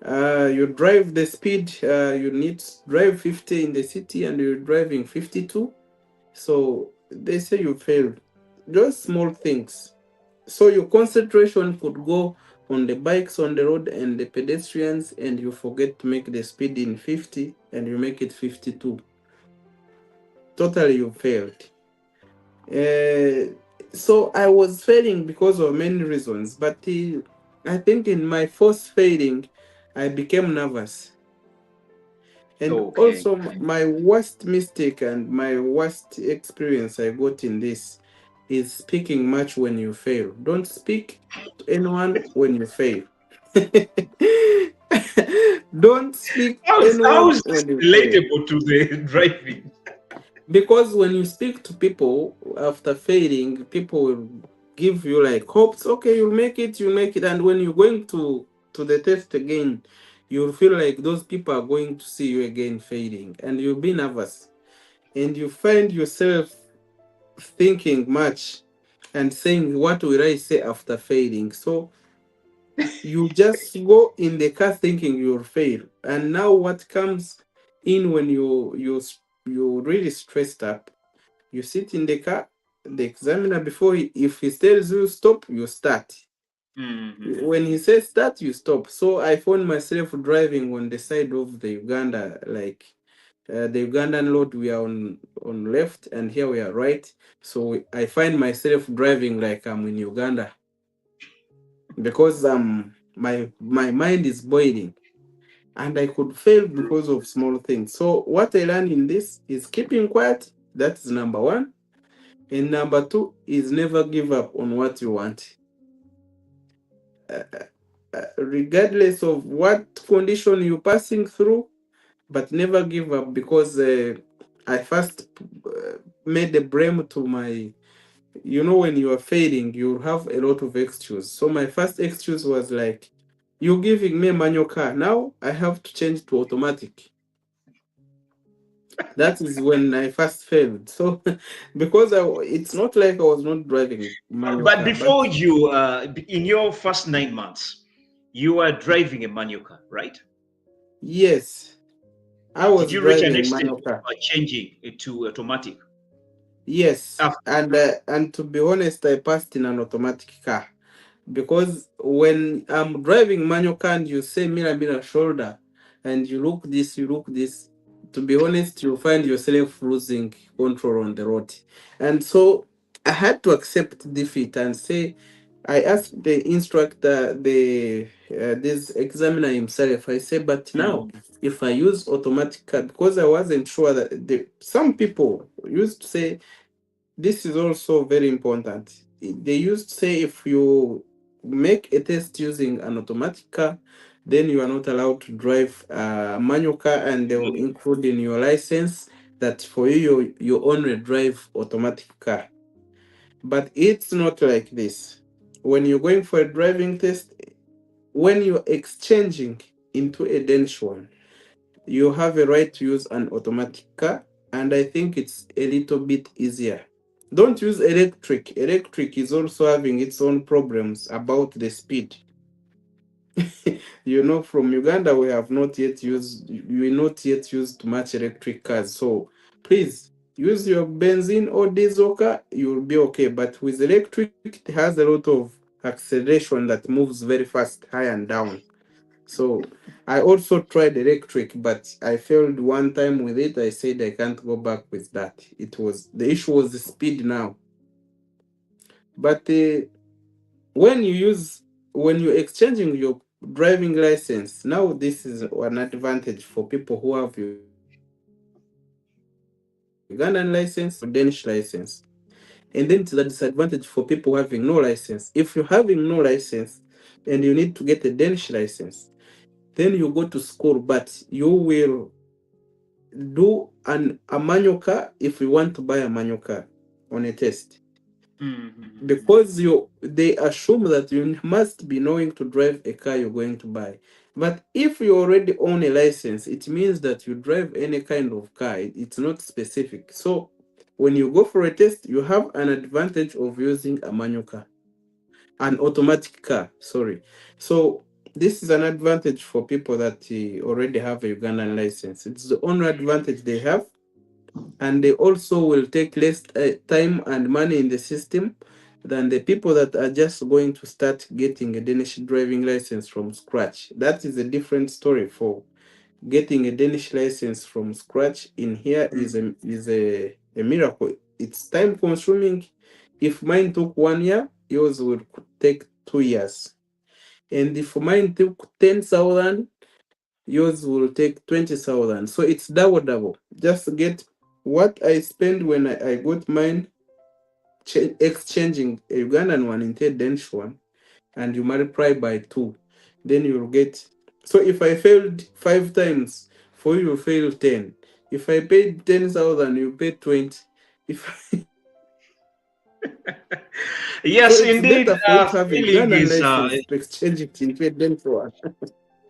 You drive the speed, you need to drive 50 in the city and you're driving 52. So they say you failed. Just small things. So your concentration could go on the bikes on the road and the pedestrians, and you forget to make the speed in 50 and you make it 52. Totally you failed. So I was failing because of many reasons, but I think in my first failing, I became nervous. And Okay. also, my worst mistake and my worst experience I got in this is speaking much when you fail. Don't speak to anyone when you fail. Don't speak to How anyone is this when you fail. relatable to the driving? Because when you speak to people after failing, people will give you like hopes. Okay, you'll make it, you'll make it. And when you're going to the test again, you'll feel like those people are going to see you again failing, and you'll be nervous. And you find yourself thinking much and saying, "What will I say after failing?" So you just go in the car thinking you'll fail. And now what comes in when you really stressed up, you sit in the car, the examiner, before if he tells you stop, you start. When he says start, you stop. So I found myself driving on the side of the Uganda, like the Ugandan road, we are on left, and here we are right. So I find myself driving like I'm in Uganda because my mind is boiling, and I could fail because of small things. So what I learned in this is keeping quiet. That's number one. And number two is never give up on what you want. Regardless of what condition you're passing through, but never give up, because I first made the blame to my, when you are failing, you have a lot of excuse. So my first excuse was like, you're giving me a manual car. Now I have to change to automatic. That is when I first failed. So because it's not like I was not driving manual But car, but before you, in your first 9 months, you were driving a manual car, right? yes, I Did was you reach an driving extent manual car. of changing it to automatic? Yes, After, and to be honest, I passed in an automatic car, because when I'm driving manual car and you say mirror shoulder, and you look this, to be honest, you find yourself losing control on the road. And so I had to accept defeat and say, I asked the instructor, the this examiner himself, I say, but now if I use automatic car, because I wasn't sure that some people used to say, this is also very important. They used to say if you make a test using an automatic car, then you are not allowed to drive a manual car, and they will include in your license that for you only drive automatic car. But it's not like this. When you're going for a driving test, when you're exchanging into a Danish one, you have a right to use an automatic car, and I think it's a little bit easier. Don't use electric. Electric is also having its own problems about the speed. From Uganda, we not yet used much electric cars. So please use your benzene or diesel car, you'll be okay. But with electric, it has a lot of acceleration that moves very fast, high and down. So I also tried electric, but I failed one time with it. I said I can't go back with that. The issue was the speed now. But when you use when you're exchanging your driving license, now this is an advantage for people who have Ugandan license or Danish license. And then it's a disadvantage for people having no license. If you're having no license and you need to get a Danish license, then you go to school, but you will do a manual car if you want to buy a manual car on a test, because they assume that you must be knowing to drive a car you're going to buy. But if you already own a license, it means that you drive any kind of car. It's not specific. So when you go for a test, you have an advantage of using a manual car, an automatic car, sorry. So this is an advantage for people that already have a Ugandan license. It's the only advantage they have, and they also will take less time and money in the system than the people that are just going to start getting a Danish driving license from scratch. That is a different story. For getting a Danish license from scratch in here is a miracle. It's time consuming. If mine took 1 year, yours would take 2 years. And if mine took 10,000, yours will take 20,000. So it's double. Just get what I spend when I got mine, exchanging a Ugandan one into a Danish one, and you multiply by 2. Then you'll get. So if I failed 5 times, for you fail 10. If I paid 10,000, you pay 20. If Yes, so, it's indeed. better for you to have a Failing Ugandan is license to exchange it into a Danish one.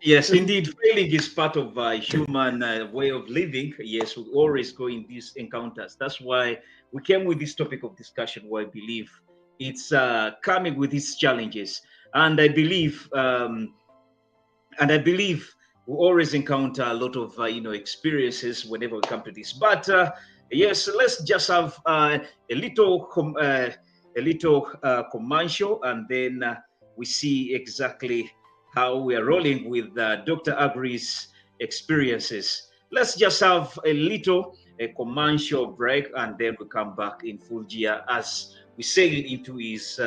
yes, indeed. Failing is part of human way of living. Yes, we always go in these encounters. That's why we came with this topic of discussion. Where I believe it's coming with its challenges, and I believe we always encounter a lot of experiences whenever we come to this. But yes, let's just have a little commercial, and then we see exactly how we are rolling with Dr. Aggrey's experiences. Let's just have a commercial break, and then we come back in full gear as we sail into his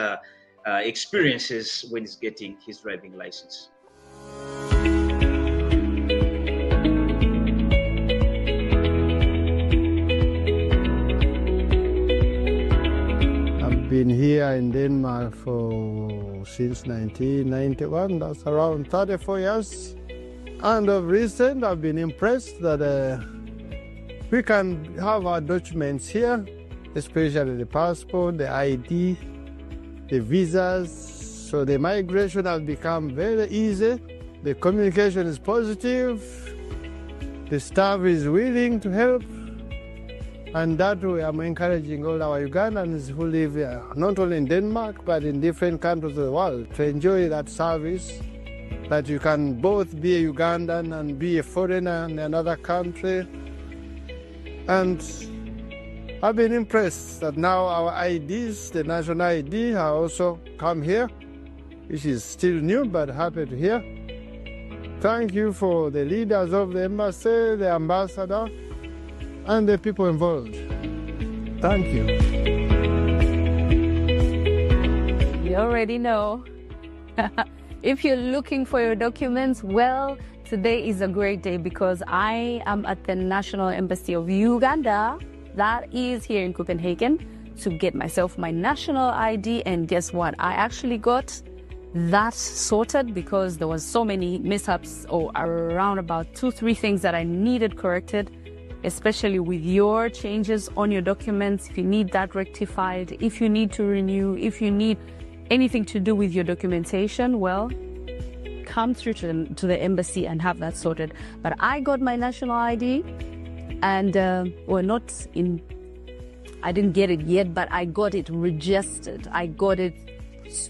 experiences when he's getting his driving license. Been here in Denmark since 1991. That's around 34 years. And of recent, I've been impressed that we can have our documents here, especially the passport, the ID, the visas. So the migration has become very easy. The communication is positive. The staff is willing to help. And that way I'm encouraging all our Ugandans who live here, not only in Denmark, but in different countries of the world, to enjoy that service, that you can both be a Ugandan and be a foreigner in another country. And I've been impressed that now our IDs, the national ID, have also come here, which is still new, but happy to hear. Thank you for the leaders of the embassy, the ambassador, and the people involved. Thank you. You already know. If you're looking for your documents, well, today is a great day because I am at the National Embassy of Uganda, that is here in Copenhagen, to get myself my national ID. And guess what? I actually got that sorted because there was so many mishaps, or around about 2-3 things that I needed corrected, especially with your changes on your documents. If you need that rectified, if you need to renew, if you need anything to do with your documentation, well, come through to the embassy and have that sorted. But I got my national ID, and I didn't get it yet, but I got it registered. I got it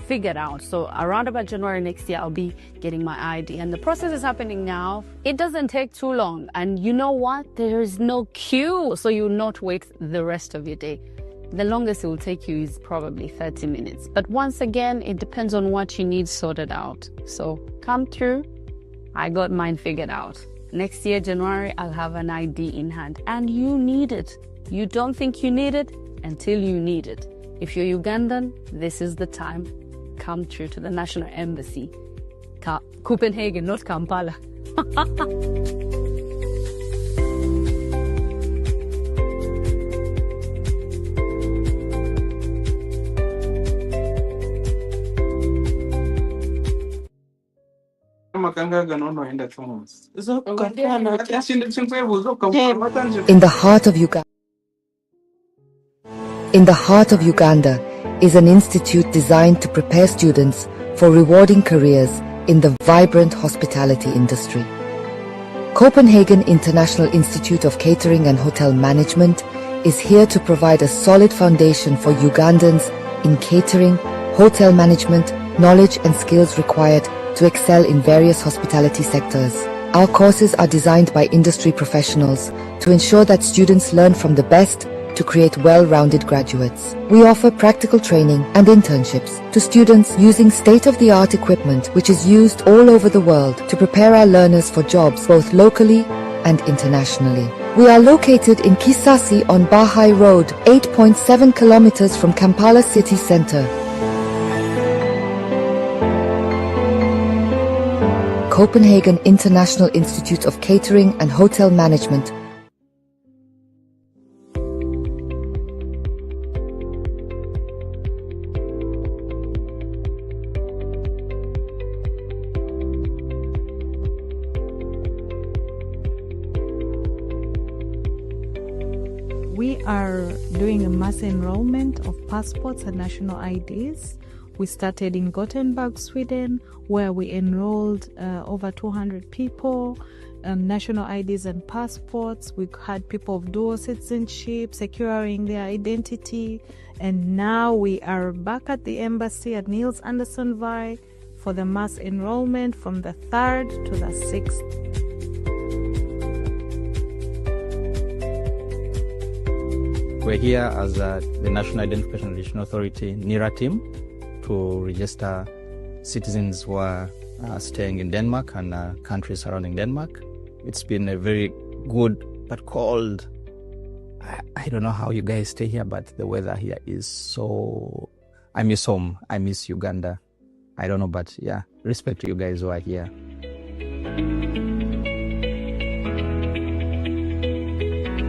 figured out. So around about January next year, I'll be getting my ID, and the process is happening now. It doesn't take too long, and you know what? There is no queue, so you'll not wait the rest of your day. The longest it will take you is probably 30 minutes. But once again, it depends on what you need sorted out. So come through. I got mine figured out. Next year, January, I'll have an ID in hand, and you need it. You don't think you need it until you need it. If you're Ugandan, this is the time. Come through to the National Embassy. Copenhagen, not Kampala. In the heart of Uganda is an institute designed to prepare students for rewarding careers in the vibrant hospitality industry. Copenhagen International Institute of Catering and Hotel Management is here to provide a solid foundation for Ugandans in catering, hotel management, knowledge and skills required to excel in various hospitality sectors. Our courses are designed by industry professionals to ensure that students learn from the best to create well-rounded graduates. We offer practical training and internships to students using state-of-the-art equipment which is used all over the world to prepare our learners for jobs both locally and internationally. We are located in Kisasi on Bahai Road, 8.7 kilometers from Kampala city center. Copenhagen International Institute of Catering and Hotel Management. We are doing a mass enrollment of passports and national IDs. We started in Gothenburg, Sweden, where we enrolled over 200 people, national IDs and passports. We had people of dual citizenship securing their identity. And now we are back at the embassy at Niels Anderson Vej for the mass enrollment from the 3rd to the 6th. We're here as the National Identification and Registration Authority NIRA team to register citizens who are staying in Denmark and countries surrounding Denmark. It's been a very good but cold. I don't know how you guys stay here, but the weather here is so... I miss home. I miss Uganda. I don't know, but yeah, respect to you guys who are here.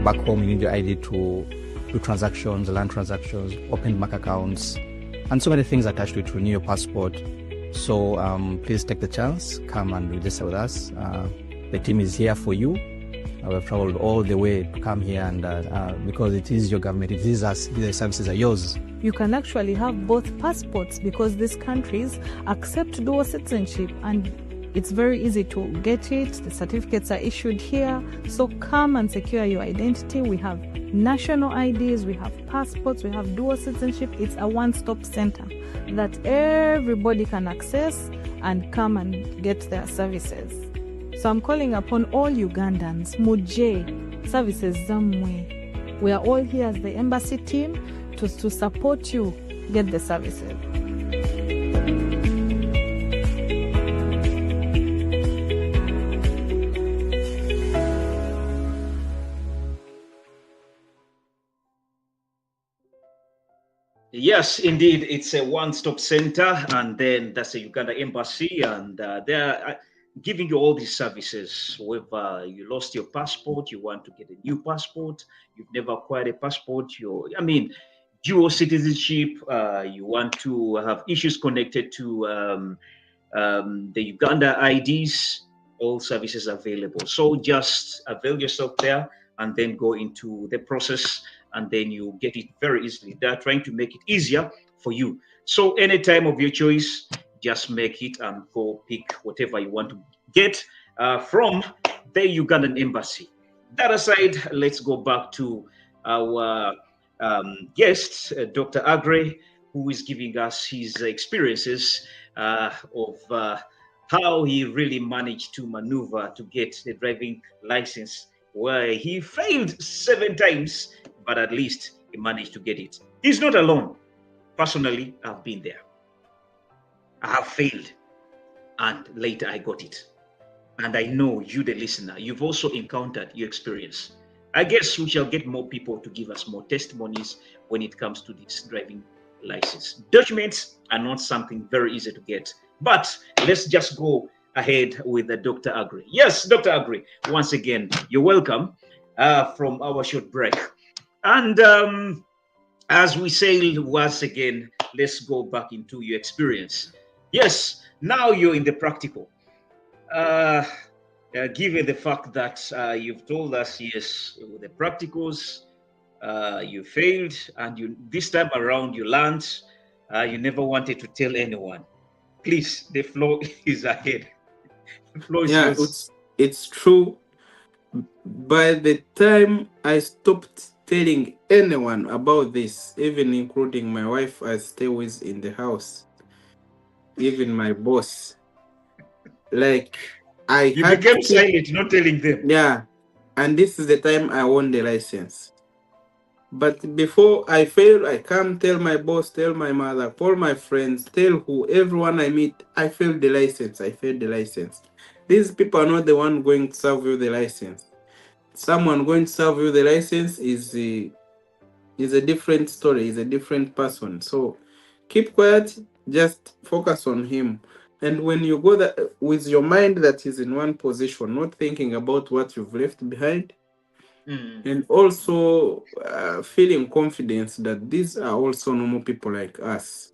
Back home, you need your ID to do transactions, land transactions, open bank accounts, and so many things attached to it to renew your passport. So please take the chance, come and register with us. The team is here for you. We have traveled all the way to come here, and because it is your government, it is us, the services are yours. You can actually have both passports because these countries accept dual citizenship, and it's very easy to get it. The certificates are issued here. So come and secure your identity. We have national IDs, we have passports, we have dual citizenship. It's a one-stop center that everybody can access and come and get their services. So I'm calling upon all Ugandans, Muje, services Zamwe. We are all here as the embassy team to support you get the services. Yes, indeed, it's a one-stop center, and then that's a Uganda embassy, and they're giving you all these services. Whether you lost your passport, you want to get a new passport, you've never acquired a passport, dual citizenship, you want to have issues connected to the Uganda IDs, all services available. So just avail yourself there and then go into the process, and then you get it very easily. They're trying to make it easier for you. So any time of your choice, just make it and go pick whatever you want to get from the Ugandan embassy. That aside, let's go back to our guest, Dr. Aggrey, who is giving us his experiences of how he really managed to maneuver to get the driving license, where he failed 7 times, but at least he managed to get it. He's not alone. Personally, I've been there. I have failed, and later I got it. And I know you, the listener, you've also encountered your experience. I guess we shall get more people to give us more testimonies when it comes to this driving license. Documents are not something very easy to get, but let's just go ahead with Dr. Aggrey. Yes, Dr. Aggrey, once again, you're welcome from our short break. And as we say once again, let's go back into your experience. Yes, now you're in the practical. Given the fact that you've told us, yes, with the practicals, you failed, and this time around you learned, you never wanted to tell anyone. Please, the floor is ahead. The floor is yours. It's true. By the time I stopped telling anyone about this, even including my wife I stay with in the house, even my boss, like you became silent, not telling them. Yeah, and this is the time I won the license. But before I fail, I come tell my boss, tell my mother, call my friends, tell everyone I meet, I failed the license, I failed the license. These people are not the one going to serve you the license. Someone going to serve you the license is a different story, is a different person. So keep quiet, just focus on him. And when you go that with your mind that is in one position, not thinking about what you've left behind, and also feeling confidence that these are also normal people like us.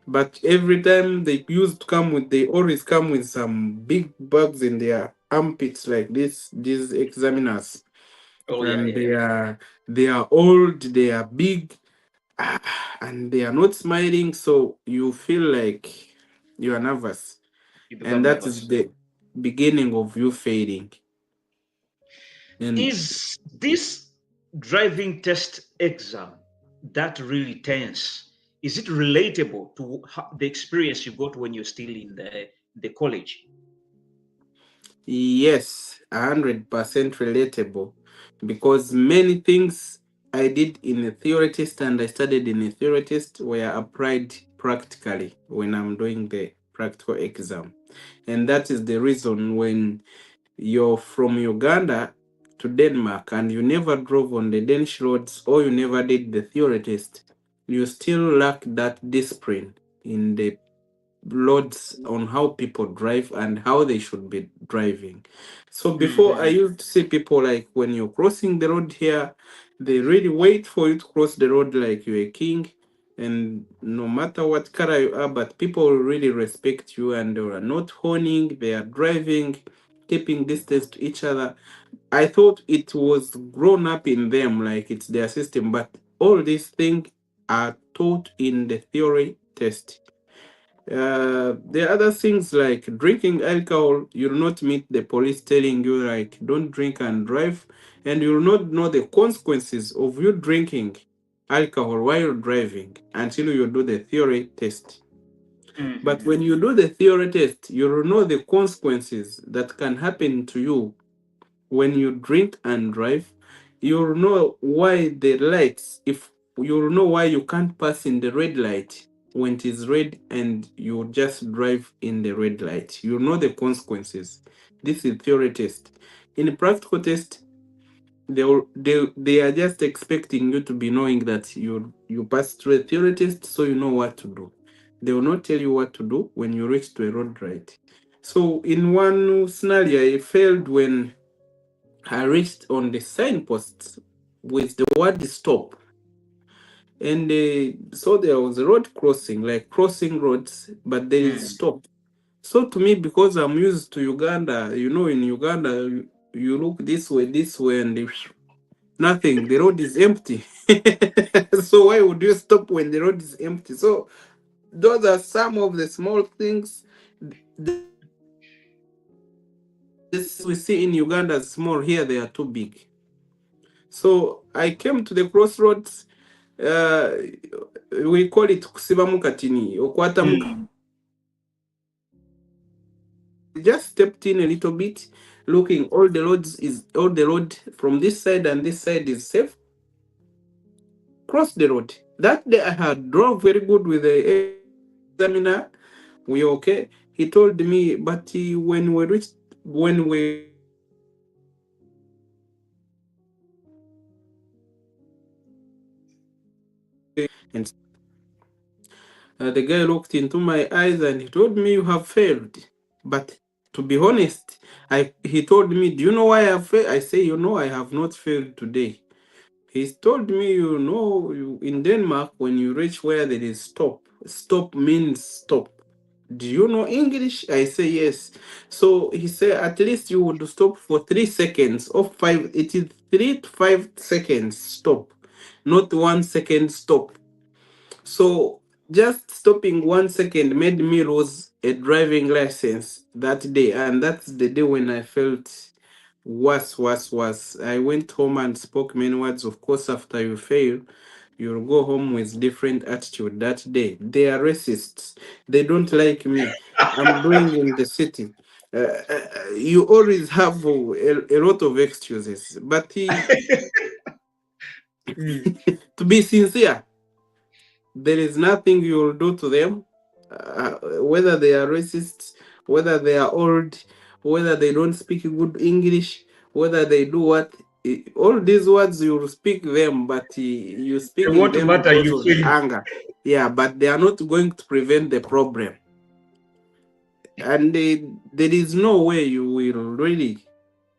But every time they used to come with, they always come with some big bugs in their armpits like this. These examiners, Oh yeah, and yeah. they are old, they are big, and they are not smiling. So you feel like you are nervous, You and become that is nervous. the beginning of you failing. And Is this driving test exam that really tense? Is it relatable to the experience you got when you're still in the college? yes, 100% relatable, because many things I did in a theory test and I studied in a theory test were applied practically when I'm doing the practical exam. And that is the reason when you're from Uganda to Denmark and you never drove on the Danish roads or you never did the theory test, you still lack that discipline in the roads on how people drive and how they should be driving. So before I used to see people like when you're crossing the road here, they really wait for you to cross the road like you're a king. And no matter what color you are, but people really respect you and they are not honing, they are driving, keeping distance to each other. I thought it was grown up in them, like it's their system, but all these things are taught in the theory test. The other things like drinking alcohol, you'll not meet the police telling you like don't drink and drive, and you'll not know the consequences of you drinking alcohol while driving until you do the theory test. But when you do the theory test, you'll know the consequences that can happen to you when you drink and drive. You'll know why the lights, if you'll know why you can't pass in the red light when it is red and you just drive in the red light. You know the consequences. This is theory test. In a practical test, they are just expecting you to be knowing that you pass through a theory test, so you know what to do. They will not tell you what to do when you reach to a road right. So in one scenario, I failed when I reached on the signpost with the word stop. And so there was a road crossing, like crossing roads, but there is stop. So to me, because I'm used to Uganda, in Uganda, you look this way, and nothing, the road is empty. So why would you stop when the road is empty? So those are some of the small things. This we see in Uganda is small, here they are too big. So I came to the crossroads. We call it kusiba mukatini, okwata just stepped in a little bit, looking all the road from this side and this side is safe. Cross the road. That day I had drove very good with the examiner. We okay. He told me, but when we reached, when we and the guy looked into my eyes and he told me, you have failed. But to be honest, he told me, do you know why I have failed? I say, I have not failed today. He told me, in Denmark, when you reach where there is stop means stop. Do you know English? I say yes. So he said, at least you would stop for 3 seconds or 5. It is 3 to 5 seconds stop, not 1 second stop. So just stopping 1 second made me lose a driving license that day. And that's the day when I felt worse. I went home and spoke many words. Of course, after you fail, you'll go home with different attitude that day. They are racists. They don't like me. I'm doing in the city. You always have a lot of excuses. But to be sincere, there is nothing you will do to them, whether they are racists, whether they are old, whether they don't speak good English, whether they do what. All these words you will speak them, but you It speaking won't them matter. because You of the fail. anger. Yeah, but they are not going to prevent the problem. and there is no way you will really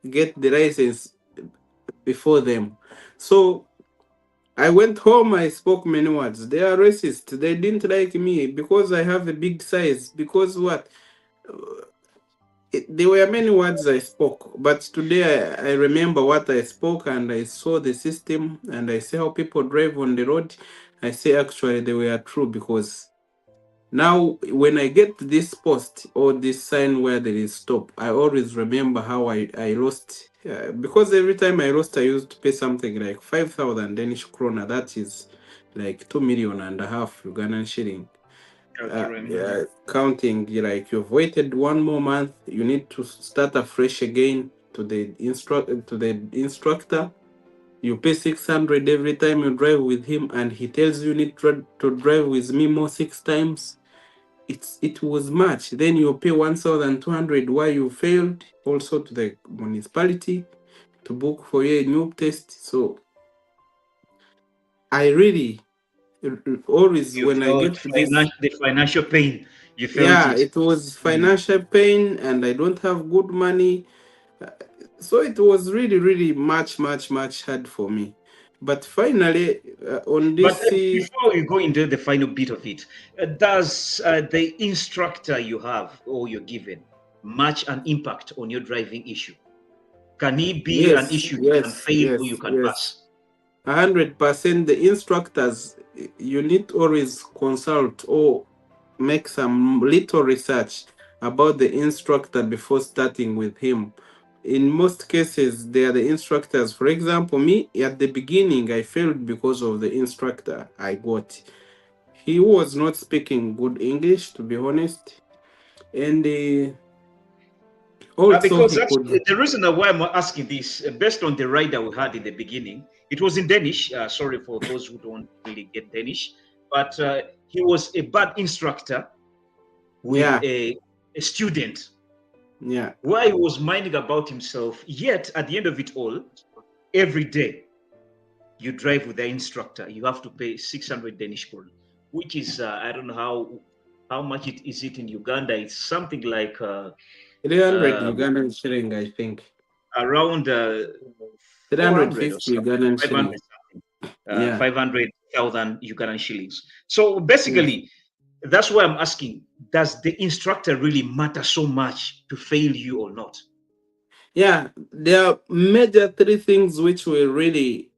get the license before them. So I went home, I spoke many words. They are racist. They didn't like me because I have a big size. Because what? There were many words I spoke, but today I remember what I spoke and I saw the system and I see how people drive on the road. I say actually they were true, because now when I get this post or this sign where there is stop, I always remember how I lost. Because every time I lost, I used to pay something like 5,000 Danish krona. That is like 2.5 million Ugandan shilling. Counting, like you've waited one more month, you need to start afresh again to the instructor. You pay 600 every time you drive with him, and he tells you need to drive with me more 6 times. It was much. Then you pay 1,200 why you failed, also to the municipality to book for you a new test. So I really always, You when I felt get to this, the financial pain. You felt yeah, it. it was financial pain, and I don't have good money. So it was really, really much hard for me. But finally, on But this, before we go into the final bit of it, does the instructor you have or you're given much an impact on your driving issue? Can it be an yes, issue you can yes, fail or yes, you can yes, pass? 100%. The instructors, you need to always consult or make some little research about the instructor before starting with him. In most cases, they are the instructors. For example, me at the beginning, I failed because of the instructor I got. He was not speaking good English, to be honest, and also Because he could. the reason why I'm asking this, based on the ride that we had in the beginning, it was in Danish. Sorry for those who don't really get Danish, but he was a bad instructor with Yeah, a student yeah, where he was minding about himself. Yet at the end of it all, every day you drive with the instructor, you have to pay 600 Danish kroner, which is I don't know how much it is it in Uganda. It's something like 300 uh, Ugandan shilling, I think. around 400 or 350 something, Ugandan 500 shilling. something, Yeah. 500,000 Ugandan shillings. So Yes. basically, that's why I'm asking: does the instructor really matter so much to fail you or not? Yeah, there are major three things which will really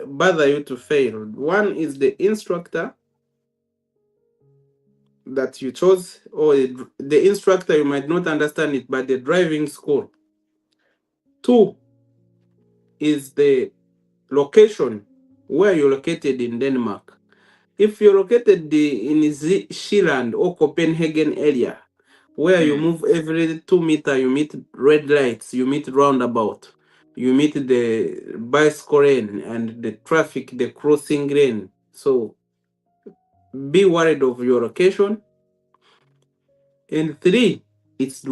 bother you to fail. One is the instructor that you chose, or the instructor, you might not understand it, but the driving school. Two is the location where you're located in Denmark. If you're located in Zeeland or Copenhagen area, where you move every 2 meters, you meet red lights, you meet roundabout, you meet the bicycle lane and the traffic, the crossing lane. So be worried of your location. And three, it's the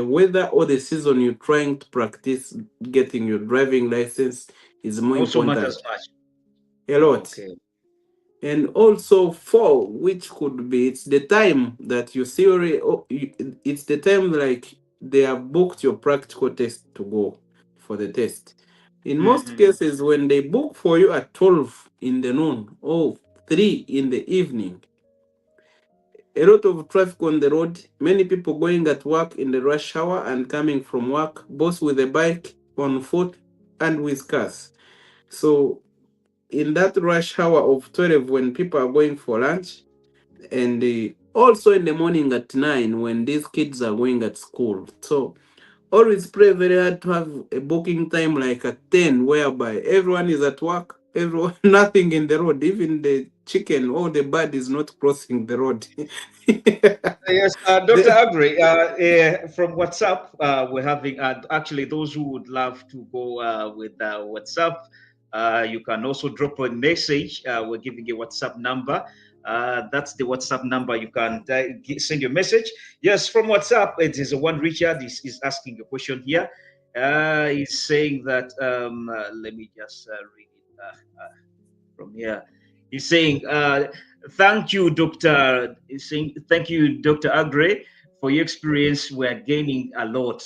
weather or the season you're trying to practice getting your driving license is more Also matters important. much. A lot. Okay. And also four, which could be, it's the time that you theory, it's the time like they have booked your practical test to go for the test. In most cases, when they book for you at 12 in the noon or 3 in the evening, a lot of traffic on the road, many people going at work in the rush hour and coming from work, both with a bike, on foot, and with cars. So in that rush hour of 12, when people are going for lunch, and also in the morning at 9 when these kids are going at school. So always pray very hard to have a booking time like at 10, whereby everyone is at work, everyone nothing in the road, even the chicken or the bird is not crossing the road. Yes, Dr. Aggrey, from WhatsApp, we're having actually those who would love to go with WhatsApp. You can also drop a message. We're giving a WhatsApp number. That's the WhatsApp number. You can send your message. Yes, from WhatsApp, it is one Richard is asking a question here. He's saying that, let me just read it from here. He's saying, thank you, Dr. He's saying, thank you, Dr. Aggrey, for your experience, we are gaining a lot.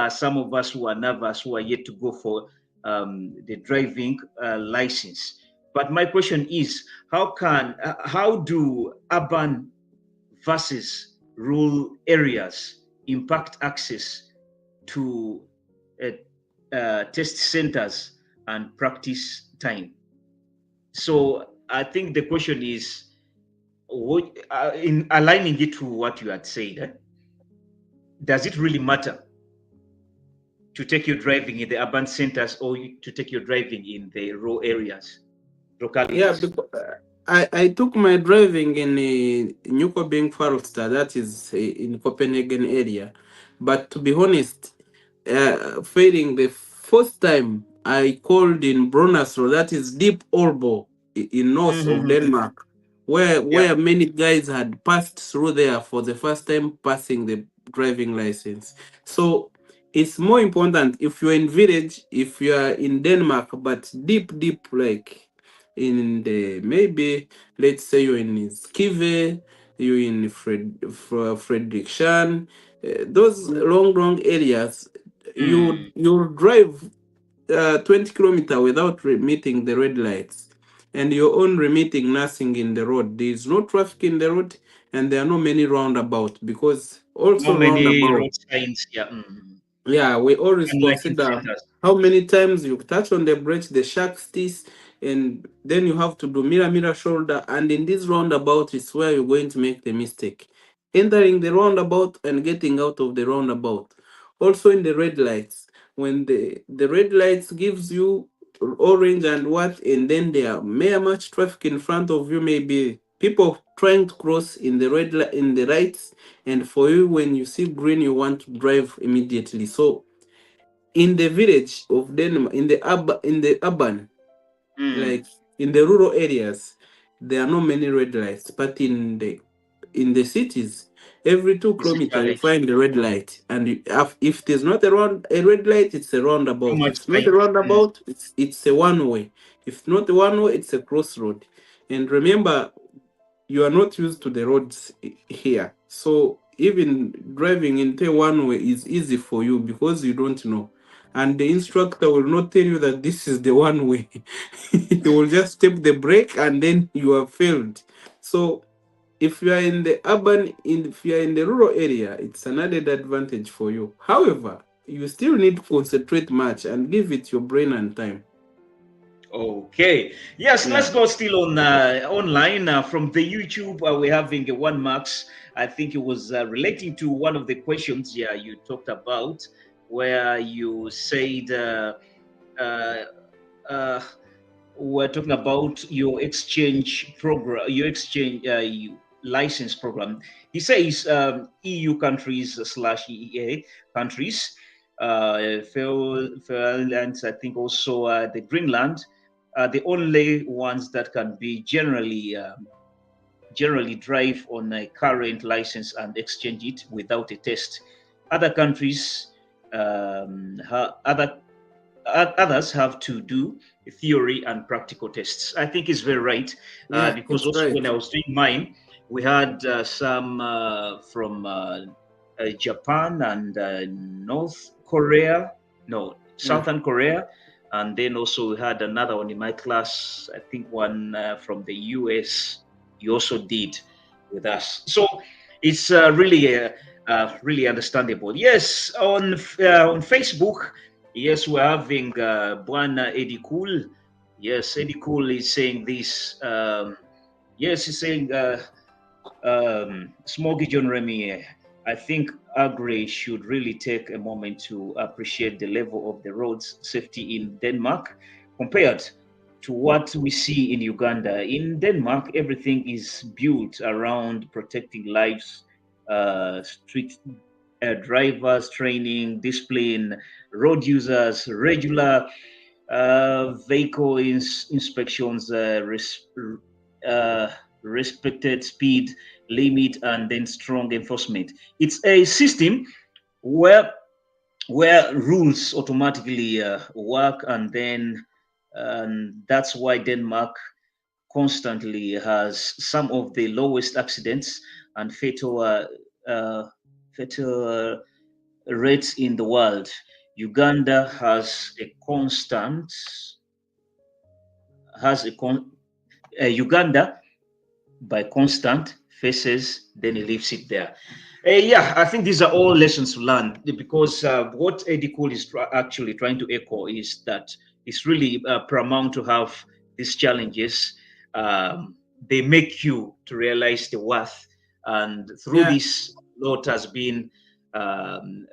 Some of us who are nervous, who are yet to go for the driving license. But my question is, how do urban versus rural areas impact access to test centers and practice time? So I think the question is, what, in aligning it to what you had said, does it really matter to take your driving in the urban centers or to take your driving in the rural areas, Yeah, localities? because I took my driving in Nykøbing Falster, that is in Copenhagen area. But to be honest, failing the first time I called in Brønderslev, that is deep Aalborg in north of Denmark, where many guys had passed through there for the first time passing the driving license. So it's more important if you're in village, if you are in Denmark, but deep, like in the, maybe let's say you're in Skive, you're in Frederikshavn, those long areas, you drive 20 kilometers without meeting the red lights, and your own remitting nothing in the road. There is no traffic in the road, and there are no many roundabout, because No also many roundabout. road signs. Yeah. Yeah, we always Unlike in consider centers. how many times you touch on the brakes, the shark sticks, and then you have to do mirror shoulder. And in this roundabout is where you're going to make the mistake. Entering the roundabout and getting out of the roundabout. Also in the red lights. When the red lights gives you orange and what, and then there are may much traffic in front of you, maybe people trying to cross in the in the rights, and for you when you see green you want to drive immediately. So in the village of Denmark, in the urban, like in the rural areas, there are not many red lights, but in the cities, every 2 kilometers you find a red light, and if there's not a red light, it's a Too roundabout. much If not a time. roundabout, it's a one way. If not a one way, it's a crossroad. And remember, you are not used to the roads here, so even driving into one way is easy for you because you don't know, and the instructor will not tell you that this is the one way. He will just step the brake and then you have failed. So if you are in the if you are in the rural area, it's an added advantage for you. However, you still need to concentrate much and give it your brain and time. Okay. Yes, Yeah. let's go still on online from the YouTube. We're having a one marks. I think it was relating to one of the questions you talked about, where you said uh, uh, we're talking about your exchange program, your exchange license program. He says EU countries / EEA countries, Finland, I think also the Greenland, are the only ones that can be generally drive on a current license and exchange it without a test. Other countries, others have to do theory and practical tests. I think it's very right, Yeah, because it's also right. when I was doing mine, we had some from Japan and North Korea, no, Southern Korea, and then also we had another one in my class. I think one from the US. You also did with us, so it's really understandable. Yes, on Facebook. Yes, we're having Bwana Eddie Cool. Yes, Eddie Cool is saying this. Yes, he's saying, Smoggy John Remy, I think Aggrey should really take a moment to appreciate the level of the roads safety in Denmark compared to what we see in Uganda. In Denmark, everything is built around protecting lives, street drivers, training, discipline, road users, regular vehicle inspections, respected speed limit, and then strong enforcement. It's a system where rules automatically work, and then that's why Denmark constantly has some of the lowest accidents and fatal fatal rates in the world. Uganda has a constant, has a con, Uganda by constant faces, then he leaves it there. Yeah, I think these are all lessons learned because what Eddie Cole is actually trying to echo is that it's really paramount to have these challenges. They make you to realize the worth, and through Yeah. this, lot has been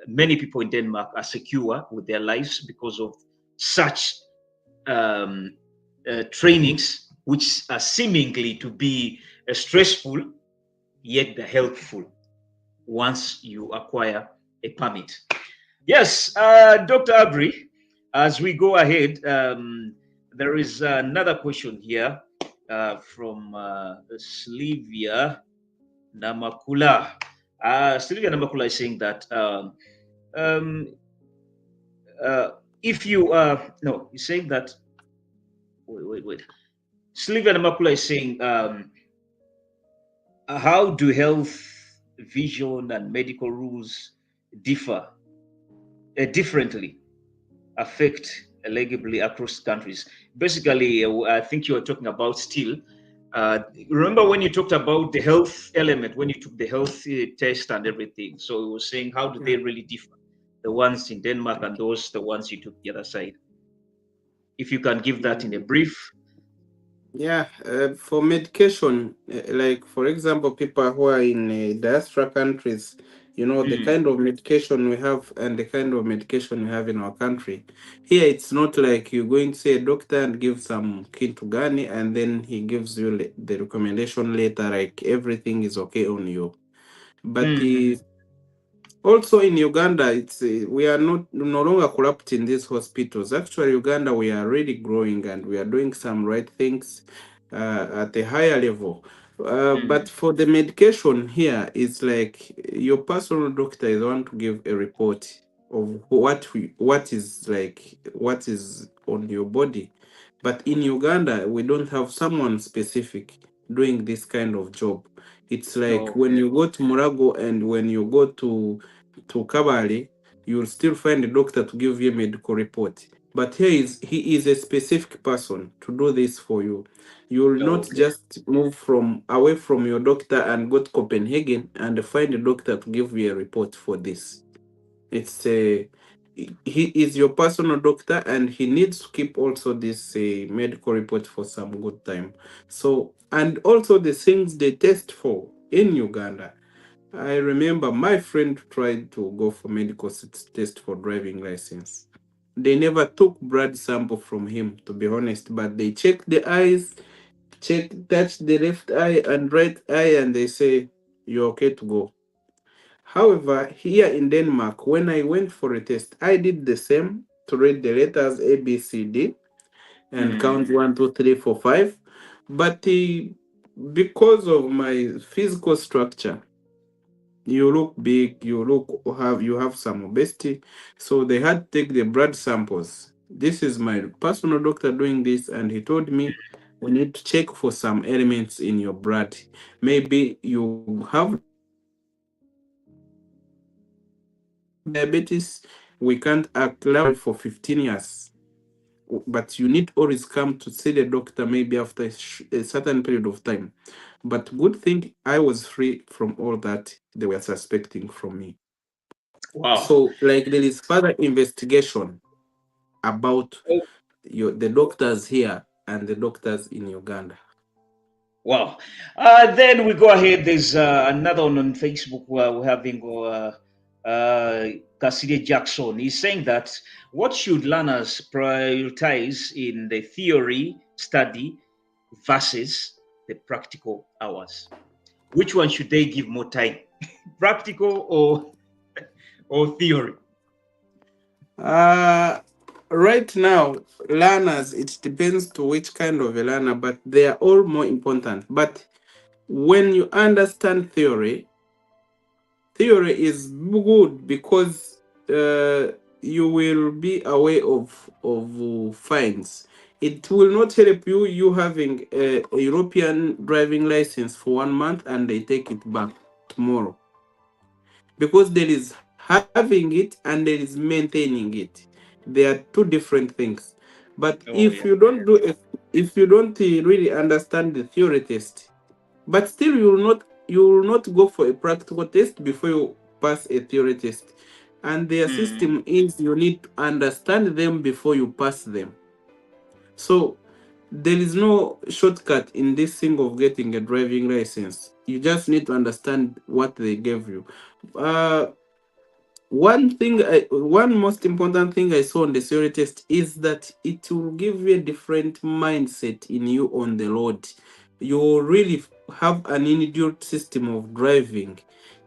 many people in Denmark are secure with their lives because of such um, trainings, which are seemingly to be stressful, yet they're helpful once you acquire a permit. Yes, Dr. Aggrey, as we go ahead, there is another question here from Sylvia Namakula. Sylvia Namakula is saying that um, uh, if you no, he's saying that wait. Sylvia Namakula is saying how do health, vision, and medical rules differ differently, affect legibly across countries? Basically, I think you were talking about still. Remember when you talked about the health element, when you took the health test and everything? So we were saying, how do they really differ? The ones in Denmark and those, the ones you took the other side. If you can give that in a brief. Yeah, for medication, like for example, people who are in diaspora countries, you know, the kind of medication we have and the kind of medication we have in our country. Here, it's not like you're going to see a doctor and give some Kintugani and then he gives you the recommendation later, like everything is okay on you. But also in Uganda, it's we are no longer corrupt in these hospitals. Actually, Uganda, we are really growing and we are doing some right things at a higher level. But for the medication here, it's like your personal doctor is want to give a report of what is on your body. But in Uganda, we don't have someone specific doing this kind of job. It's like when you go to Murago and when you go to Kabale, you'll still find a doctor to give you a medical report. But he is a specific person to do this for you. You will not just move from away from your doctor and go to Copenhagen and find a doctor to give you a report for this. It's he is your personal doctor and he needs to keep also this medical report for some good time. So, and also the things they test for in Uganda. I remember my friend tried to go for medical test for driving license. They never took blood sample from him, to be honest, but they checked the eyes, touch the left eye and right eye, and they say, you're okay to go. However, here in Denmark, when I went for a test, I did the same to read the letters A, B, C, D, and count 1, 2, 3, 4, 5. But because of my physical structure, you look big, you have some obesity, so they had to take the blood samples. This is my personal doctor doing this, and he told me we need to check for some elements in your blood. Maybe you have diabetes. We can't allow for 15 years, but you need always come to see the doctor maybe after a certain period of time. But good thing I was free from all that they were suspecting from me. Wow. So, like, there is further investigation about the doctors here and the doctors in Uganda. Wow. Then we go ahead. There's another one on Facebook where we're having Cassidy Jackson. He's saying that what should learners prioritize in the theory study versus the practical hours? Which one should they give more time? Practical or theory? Right now, learners, it depends to which kind of a learner, but they are all more important. But when you understand theory is good because you will be aware of fines. It will not help you having a European driving license for 1 month and they take it back tomorrow. because there is having it and there is maintaining it. They are two different things. But Oh, if yeah. you don't do it, if you don't really understand the theory test, but still you will not go for a practical test before you pass a theory test. And their system is you need to understand them before you pass them. So there is no shortcut in this thing of getting a driving license. You just need to understand what they gave you. Uh, one most important thing I saw on the theory test is that it will give you a different mindset in you on the road. You will really have an innate system of driving,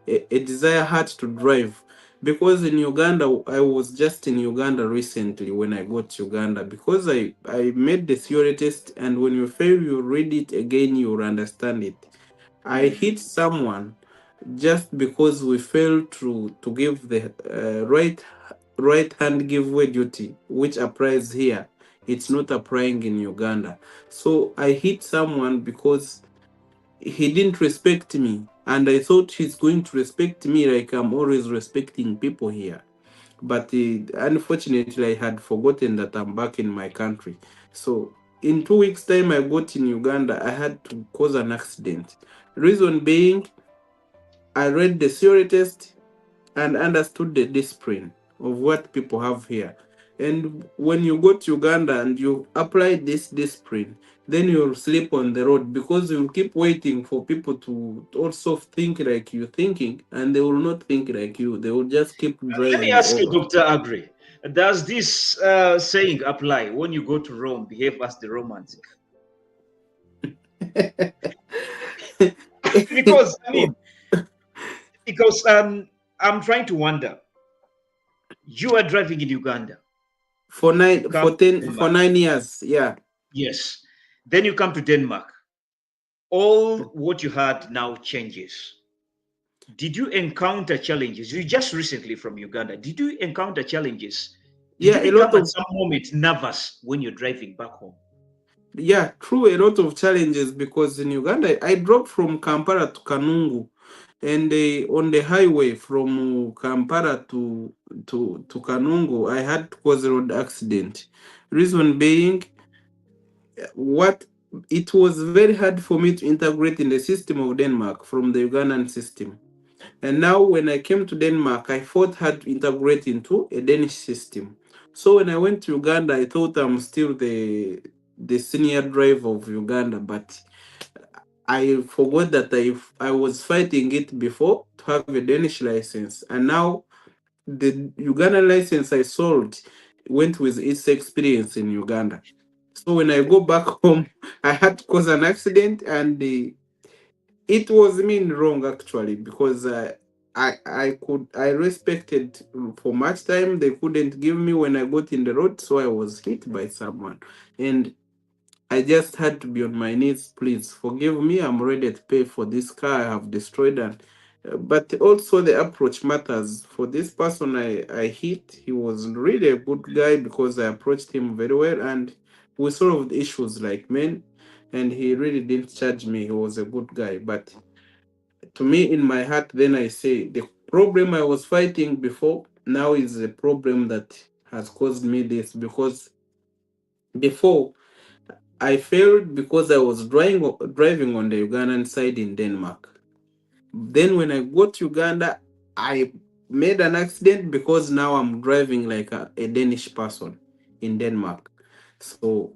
a desire heart to drive. Because in Uganda, I was just in Uganda recently when I got to Uganda, because I made the theory test, and when you fail, you read it again, you will understand it. I hit someone just because we failed to give the right hand giveaway duty, which applies here. It's not applying in Uganda. So I hit someone because he didn't respect me, and I thought he's going to respect me like I'm always respecting people here. But unfortunately, I had forgotten that I'm back in my country. So in 2 weeks' time, I got in Uganda. I had to cause an accident. Reason being, I read the theory test and understood the discipline of what people have here. And when you go to Uganda and you apply this discipline, then you'll sleep on the road, because you'll keep waiting for people to also think like you're thinking, and they will not think like you. They will just keep Let me driving ask you, over. Dr. Aggrey, does this saying apply when you go to Rome, behave as the Romans? Because, I mean, because I'm trying to wonder. You are driving in Uganda. For You come to for Denmark. 9 years, yeah. Yes. Then you come to Denmark. All what you had now changes. Did you encounter challenges? You just recently from Uganda. Did you encounter challenges? Did Yeah, you a lot become at of some moment nervous when you're driving back home? yeah, true, a lot of challenges, because in Uganda I drove from Kampala to Kanungu, and on the highway from Kampala to Kanungu, I had to cause a road accident. Reason being, what it was very hard for me to integrate in the system of Denmark from the Ugandan system. And now when I came to Denmark, I fought hard to integrate into a Danish system. So when I went to Uganda, I thought I'm still the senior driver of Uganda, but I forgot that I was fighting it before to have a Danish license. And now the Ugandan license I sold went with its experience in Uganda. So when I go back home, I had to cause an accident, and it was mean wrong actually, because I respected for much time they couldn't give me when I got in the road, so I was hit by someone, and I just had to be on my knees. Please forgive me. I'm ready to pay for this car I have destroyed. And but also the approach matters. For this person I hit, he was really a good guy, because I approached him very well, and we solved issues like men. And he really didn't charge me. He was a good guy. But to me, in my heart, then I say the problem I was fighting before now is a problem that has caused me this, because before I failed because I was driving on the Ugandan side in Denmark. Then when I got to Uganda, I made an accident because now I'm driving like a Danish person in Denmark. So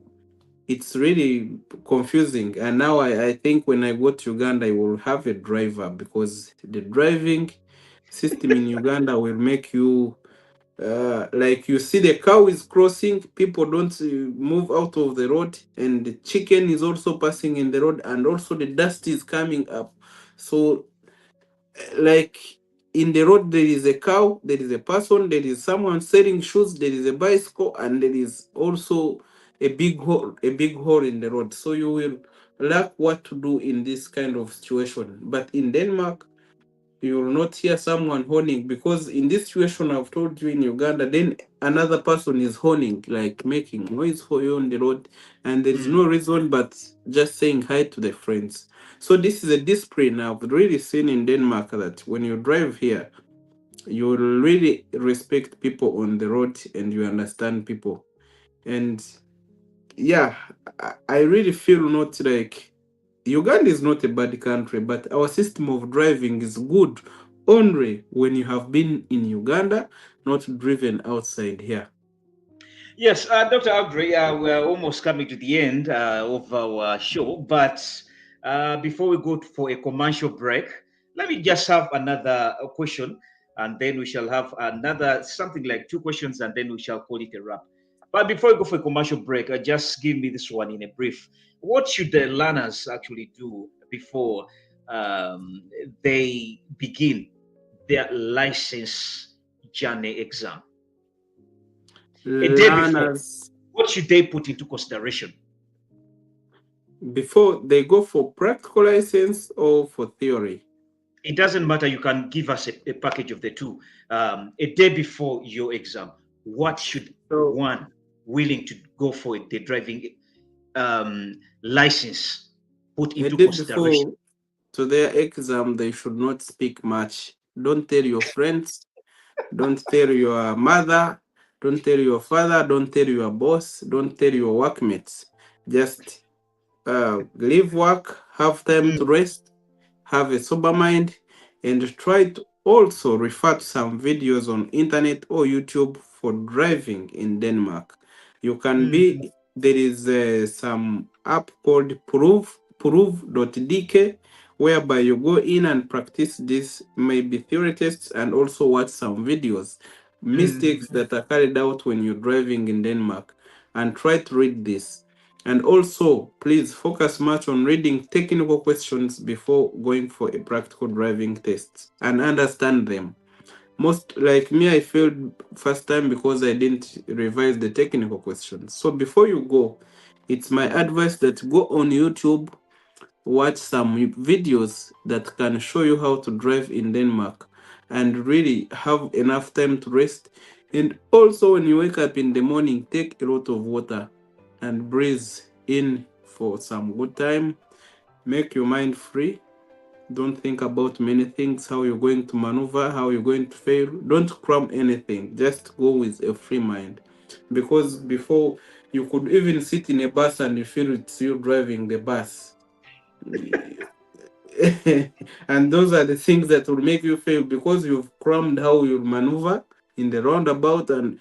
it's really confusing. And now I think when I go to Uganda, I will have a driver, because the driving system in Uganda will make you like you see the cow is crossing, people don't move out of the road, and the chicken is also passing in the road, and also the dust is coming up. So like in the road there is a cow, there is a person, there is someone selling shoes, there is a bicycle, and there is also a big hole in the road. So you will lack what to do in this kind of situation. But in Denmark, you will not hear someone honing, because in this situation I've told you in Uganda, then another person is honing, like making noise for you on the road, and there is no reason but just saying hi to the friends. So this is a discipline I've really seen in Denmark, that when you drive here, you will really respect people on the road and you understand people. And yeah, I really feel not like Uganda is not a bad country, but our system of driving is good only when you have been in Uganda, not driven outside here. Yes, Dr. Aggrey, we're almost coming to the end of our show, but before we go for a commercial break, let me just have another question, and then we shall have another something like 2 questions, and then we shall call it a wrap. But before we go for a commercial break, just give me this one in a brief. What should the learners actually do before they begin their license journey exam? A day before, Learners, what should they put into consideration? before they go for practical license or for theory? It doesn't matter. You can give us a package of the two. A day before your exam, what should So one willing to go for the driving license put a into day consideration? before to their exam, they should not speak much. Don't tell your friends, don't tell your mother, don't tell your father, don't tell your boss, don't tell your workmates. Just leave work, have time to Mm, rest, have a sober mind, and try to also refer to some videos on internet or YouTube for driving in Denmark. You can mm, be there is some app called prove.dk whereby you go in and practice this maybe theory tests and also watch some videos mistakes mm, that are carried out when you're driving in Denmark and try to read this. And also, please focus much on reading technical questions before going for a practical driving test and understand them. Most like me, I failed first time because I didn't revise the technical questions. So before you go, it's my advice that go on YouTube, watch some videos that can show you how to drive in Denmark and really have enough time to rest. And also, when you wake up in the morning, take a lot of water and breathe in for some good time. Make your mind free. Don't think about many things, how you're going to maneuver, how you're going to fail. Don't cram anything. Just go with a free mind. Because before, you could even sit in a bus and you feel it's you driving the bus. And those are the things that will make you fail because you've crammed how you maneuver in the roundabout, and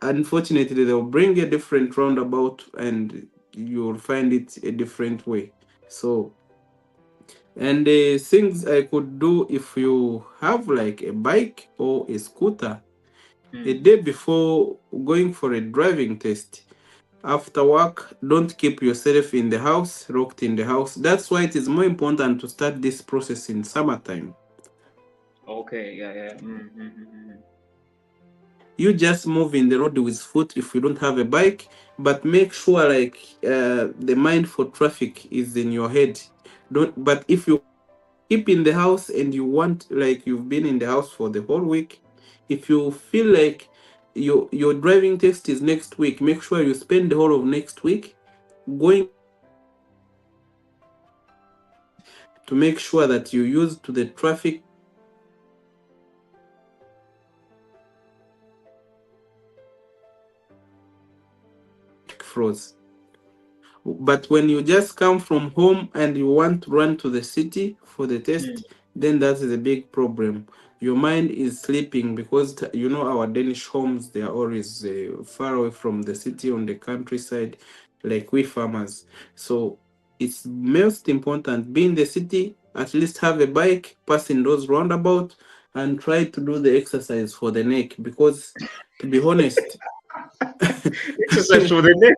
unfortunately they'll bring a different roundabout and you'll find it a different way. So, and the things I could do if you have like a bike or a scooter, a mm. day before going for a driving test, after work, don't keep yourself in the house, locked in the house. That's why it is more important to start this process in summertime. Okay, yeah. You just move in the road with foot if you don't have a bike, but make sure like the mind for traffic is in your head. Don't. But if you keep in the house and you want, like you've been in the house for the whole week, if you feel like your driving test is next week, make sure you spend the whole of next week going to make sure that you use to the traffic flows. But when you just come from home and you want to run to the city for the test, then that's the big problem. Your mind is sleeping because you know our Danish homes, they are always far away from the city on the countryside, like we farmers. So it's most important be in the city, at least have a bike, pass in those roundabouts, and try to do the exercise for the neck because, to be honest, Exercise for the neck.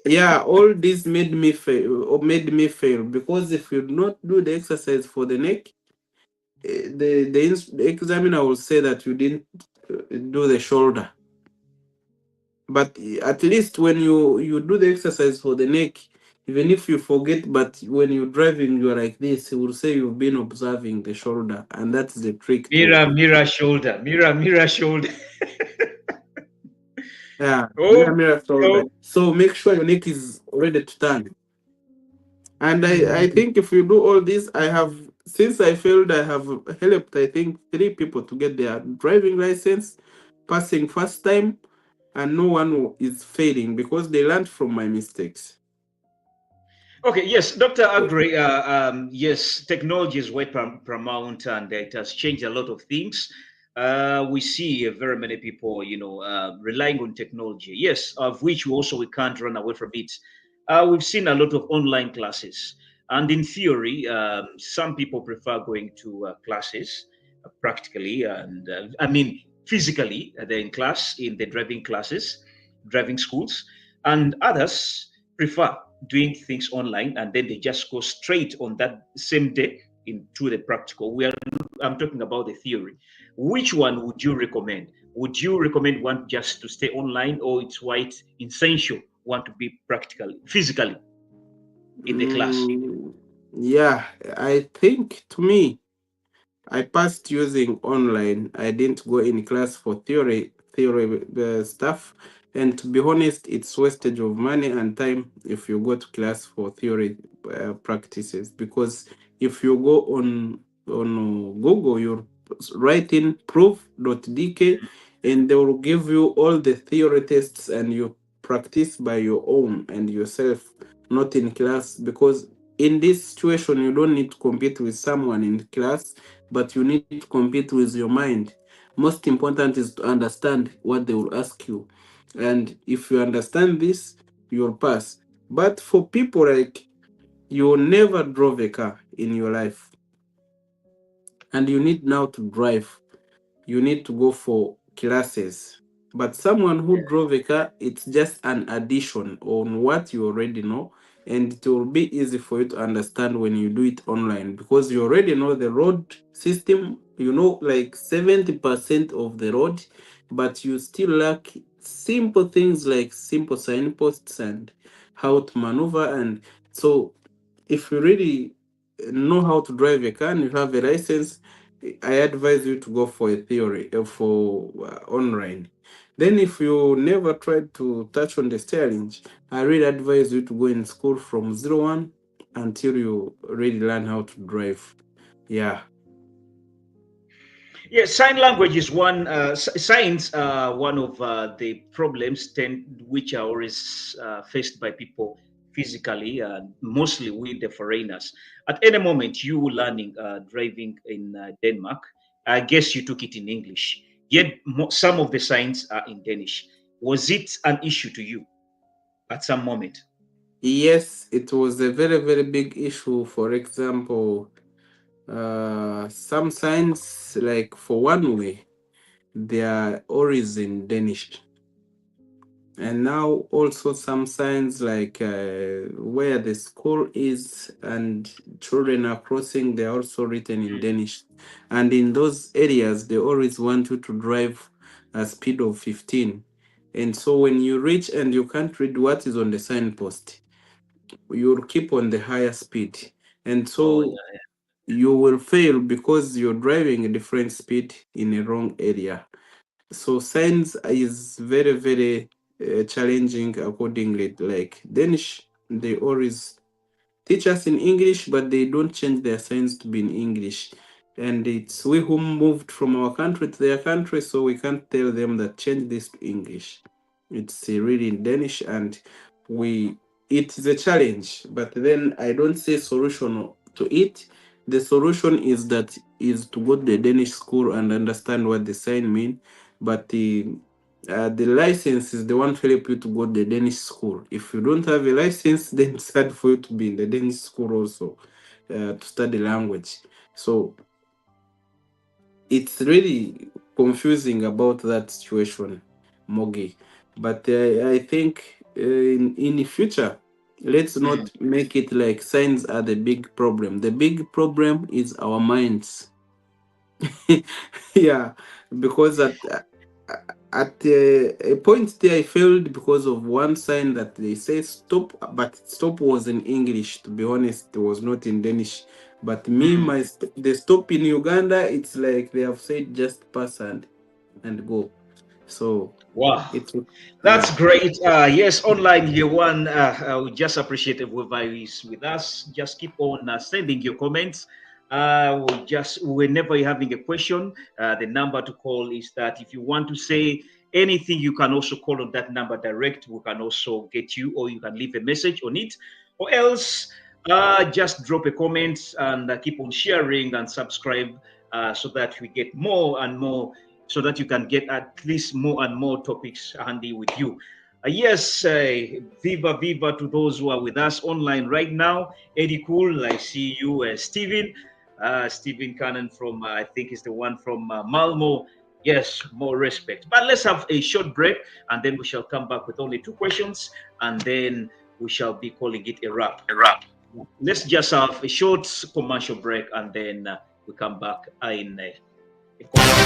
yeah, all this made me fail because if you do not do the exercise for the neck, the examiner will say that you didn't do the shoulder. But at least when you do the exercise for the neck, even if you forget, but when you're driving, you're like this, he will say you've been observing the shoulder, and that's the trick too. Mirror, shoulder. Mirror, shoulder. Yeah, Oh, mirror shoulder. oh. So make sure your neck is ready to turn. And I Mm. think if you do all this, I have since I failed, I have helped, I think, 3 people to get their driving license, passing first time, and no one is failing because they learned from my mistakes. Okay, yes, Dr. Aggrey, yes, technology is way paramount and it has changed a lot of things. We see very many people, relying on technology. Yes, of which we can't run away from it. We've seen a lot of online classes. And in theory, some people prefer going to classes practically, and I mean, physically, they're in class, in the driving classes, driving schools, and others prefer doing things online and then they just go straight on that same day into the practical. I'm talking about the theory. Which one would you recommend? Would you recommend one just to stay online, or it's quite essential one to be practical physically in the class? Yeah, I think, to me, I passed using online. I didn't go in class for theory stuff. And to be honest, it's wastage of money and time if you go to class for theory practices. Because if you go on Google, you write in proof.dk and they will give you all the theory tests and you practice by your own and yourself, not in class. Because in this situation, you don't need to compete with someone in class, but you need to compete with your mind. Most important is to understand what they will ask you. And if you understand this, you'll pass. But for people like you never drove a car in your life, and you need now to drive, you need to go for classes. But someone who drove a car, it's just an addition on what you already know, and it will be easy for you to understand when you do it online because you already know the road system, you know, like 70% of the road, but you still lack simple things like simple signposts and how to maneuver. And so if you really know how to drive a car and you have a license, I advise you to go for a theory for online. Then, if you never tried to touch on the steering, I really advise you to go in school from 01 until you really learn how to drive. Yeah. Yeah, sign language is one. Signs are one of the problems which are always faced by people physically, mostly with the foreigners. At any moment, you learning driving in Denmark, I guess you took it in English. Yet some of the signs are in Danish. Was it an issue to you at some moment? Yes, it was a very, very big issue. For example, some signs, like for one way, they are always in Danish. And now also some signs like where the school is and children are crossing, they're also written in Danish. And in those areas, they always want you to drive a speed of 15. And so when you reach and you can't read what is on the signpost, you'll keep on the higher speed. And so you will fail because you're driving a different speed in a wrong area. So science is very, very challenging accordingly. Like Danish, they always teach us in English, but they don't change their science to be in English. And it's we who moved from our country to their country, so we can't tell them that change this to English. It's really in Danish, and it is a challenge. But then I don't say solution to it. The solution is to go to the Danish school and understand what the sign mean. But the license is the one to help you to go to the Danish school. If you don't have a license, then it's hard for you to be in the Danish school also to study language. So it's really confusing about that situation, Mogi. But I think in the future, let's not make it like signs are the big problem. The big problem is our minds. Yeah, because at a point there I failed because of one sign that they say stop, but stop was in English. To be honest, it was not in Danish. But me, the stop in Uganda, it's like they have said just pass and go. So wow, that's yeah. great. Yes, online year one. I would just appreciate whoever is with us. Just keep on sending your comments. Whenever you're having a question, the number to call is that. If you want to say anything, you can also call on that number direct. We can also get you, or you can leave a message on it, or else just drop a comment and keep on sharing and subscribe, so that we get more and more, so that you can get at least more and more topics handy with you. Yes, viva to those who are with us online right now. Eddie Cool, I see you. Stephen Cannon from, I think is the one from Malmo. Yes, more respect. But let's have a short break, and then we shall come back with only 2 questions, and then we shall be calling it a wrap. Let's just have a short commercial break, and then we come back in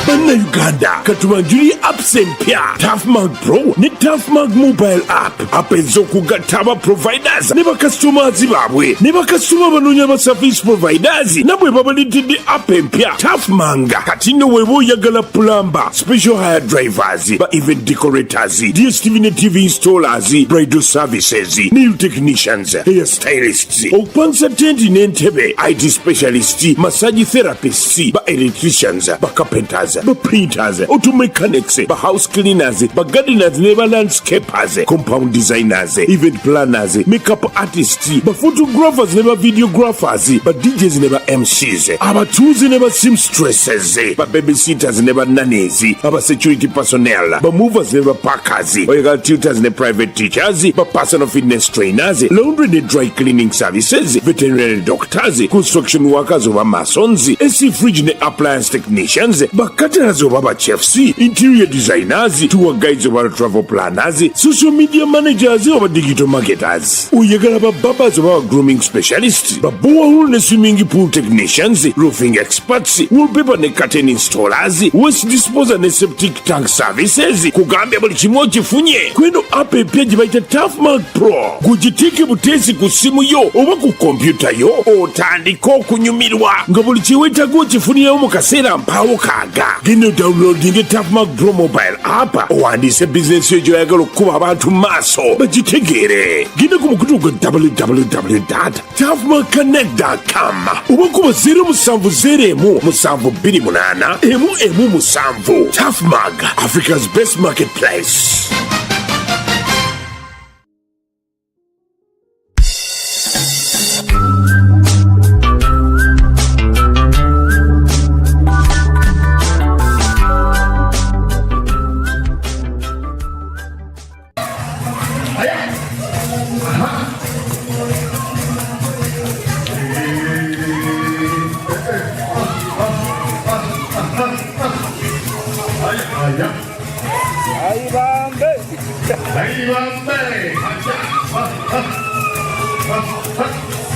Bannayuganda katubanjuli apps empya Tafmag Pro ne Tafmag mobile app ez'okugatta aba providers ne bakastomers baabwe ne bakasitoma banoonya ba service providers nabwe babalidde app empya Tafmanga kati nno weeba oyagala plumber, special hire drivers, ba event decorators, DSTV ne TV installers, bridal services, nail technicians, hair stylists, okupangisa tenti n'entebe, IT specialists, massage therapists, ba electricians, ba carpenters, ba painters, auto mechanics, ba house cleaners, ba gardeners ne ba landscapers, compound designers, event planners, makeup artists, ba photographers ne ba videographers, ba DJs ne ba MCs, abatuuze ne ba seamstresses, ba babysitters ne ba nannies, aba security personnel, ba movers ne ba packers, oyagala tutors ne private teachers, ba personal fitness trainers, laundry ne dry cleaning services, veterinary doctors, construction workers oba masons, AC fridge ne appliance technicians, ba caterers oba ba chefs, interior designers, tour guides oba travel planners, social media managers oba digital marketers, oyagala ba barbers oba grooming specialists, ba borehole ne swimming pool technicians, roofing experts, wallpaper ne curtain installers, waste disposal ne septic tank services. Kugambye buli kimu okifunye kweno app empya gye bayita Tafmag Pro. Gugiteeke buteesi ku simu yo oba ku kompyuta yo, otandika okunyumirwa nga buli kyeweetaga okifunirawo mu kaseera mpaawo kaaga. Genda downloadinge Tafmag Pro mobile app, owandiise bizinesi yo gy'oyagala okukuba abantu mu maaso bagitegeere. Genda ku mukutu gwa www.tafmagconnect.com oba kuba 0701 Tafmag, Africa's best marketplace.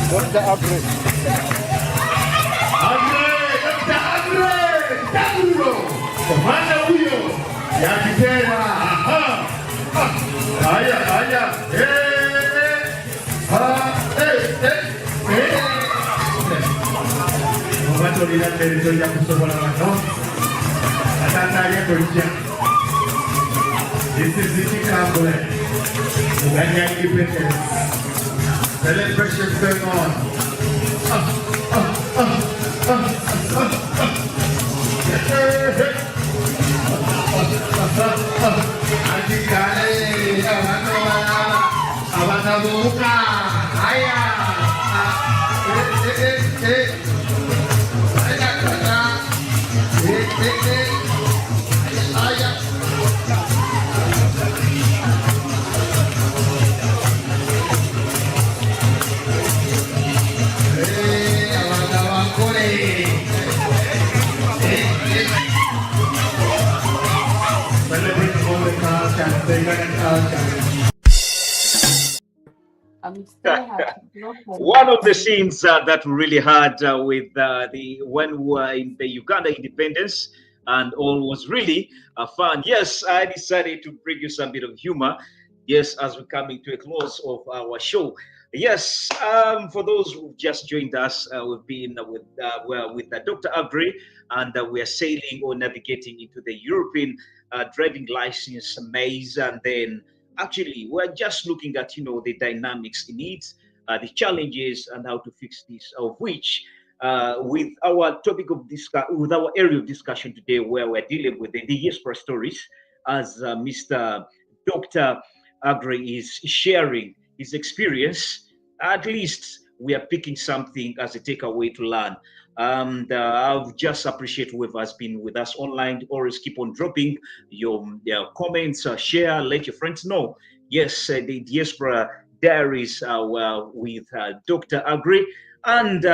Dr. Aggrey. Dr. Aggrey, Tabulo, komanda huyo ya kitera. Haya, Mwato lina territory ya kusobola wano. Atandalye kulijja. This is Ziti Kambule. Uganda independence. Celebrations going on. One of the scenes that we really had with when we were in the Uganda independence, and all was really fun. Yes, I decided to bring you some bit of humor. Yes, as we're coming to a close of our show. Yes, for those who just joined us, we've been with Dr. Aggrey, and we are sailing or navigating into the European driving license maze, and then actually we're just looking at the dynamics in it, the challenges, and how to fix this. Of which with our topic of with our area of discussion today, where we're dealing with the diaspora stories, as Mr. Dr. Aggrey is sharing his experience. At least we are picking something as a takeaway to learn. And I'll just appreciate whoever has been with us online. Always keep on dropping your comments, share, let your friends know. Yes, the Diaspora Diaries with Dr. Aggrey. And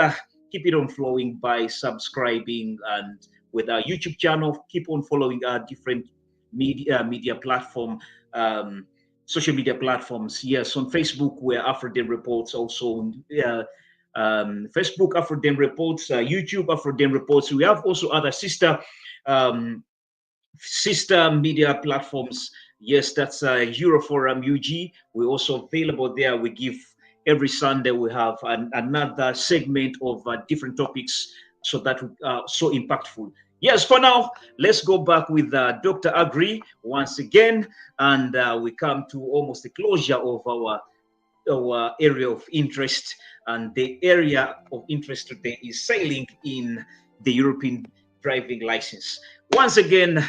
keep it on flowing by subscribing, and with our YouTube channel, keep on following our different media platform, social media platforms. Yes, on Facebook, we're Afro-Dem Reports. Also, Facebook Afro-Dem Reports, YouTube Afro-Dem Reports. We have also other um, sister media platforms. Yes, that's Euroforum UG. We're also available there. We give every Sunday, we have another segment of different topics, so that so impactful. Yes, for now, let's go back with Dr. Aggrey once again, and we come to almost the closure of our area of interest. And the area of interest today is sailing in the European driving license. Once again,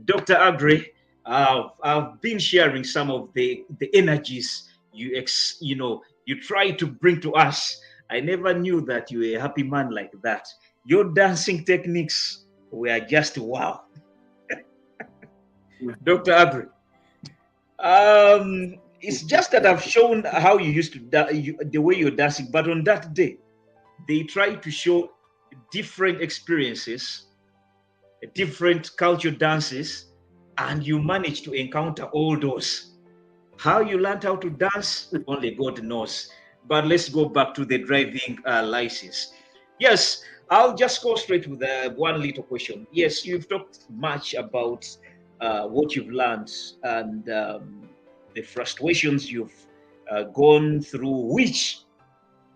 Dr. Aggrey, I've been sharing some of the energies you try to bring to us. I never knew that you were a happy man like that. Your dancing techniques were just wow. Dr. Aggrey, it's just that I've shown how you used to the way you're dancing, but on that day, they tried to show different experiences, different culture dances, and you managed to encounter all those. How you learned how to dance, only God knows. But let's go back to the driving license. Yes, I'll just go straight with one little question. Yes, you've talked much about what you've learned, and the frustrations you've gone through, which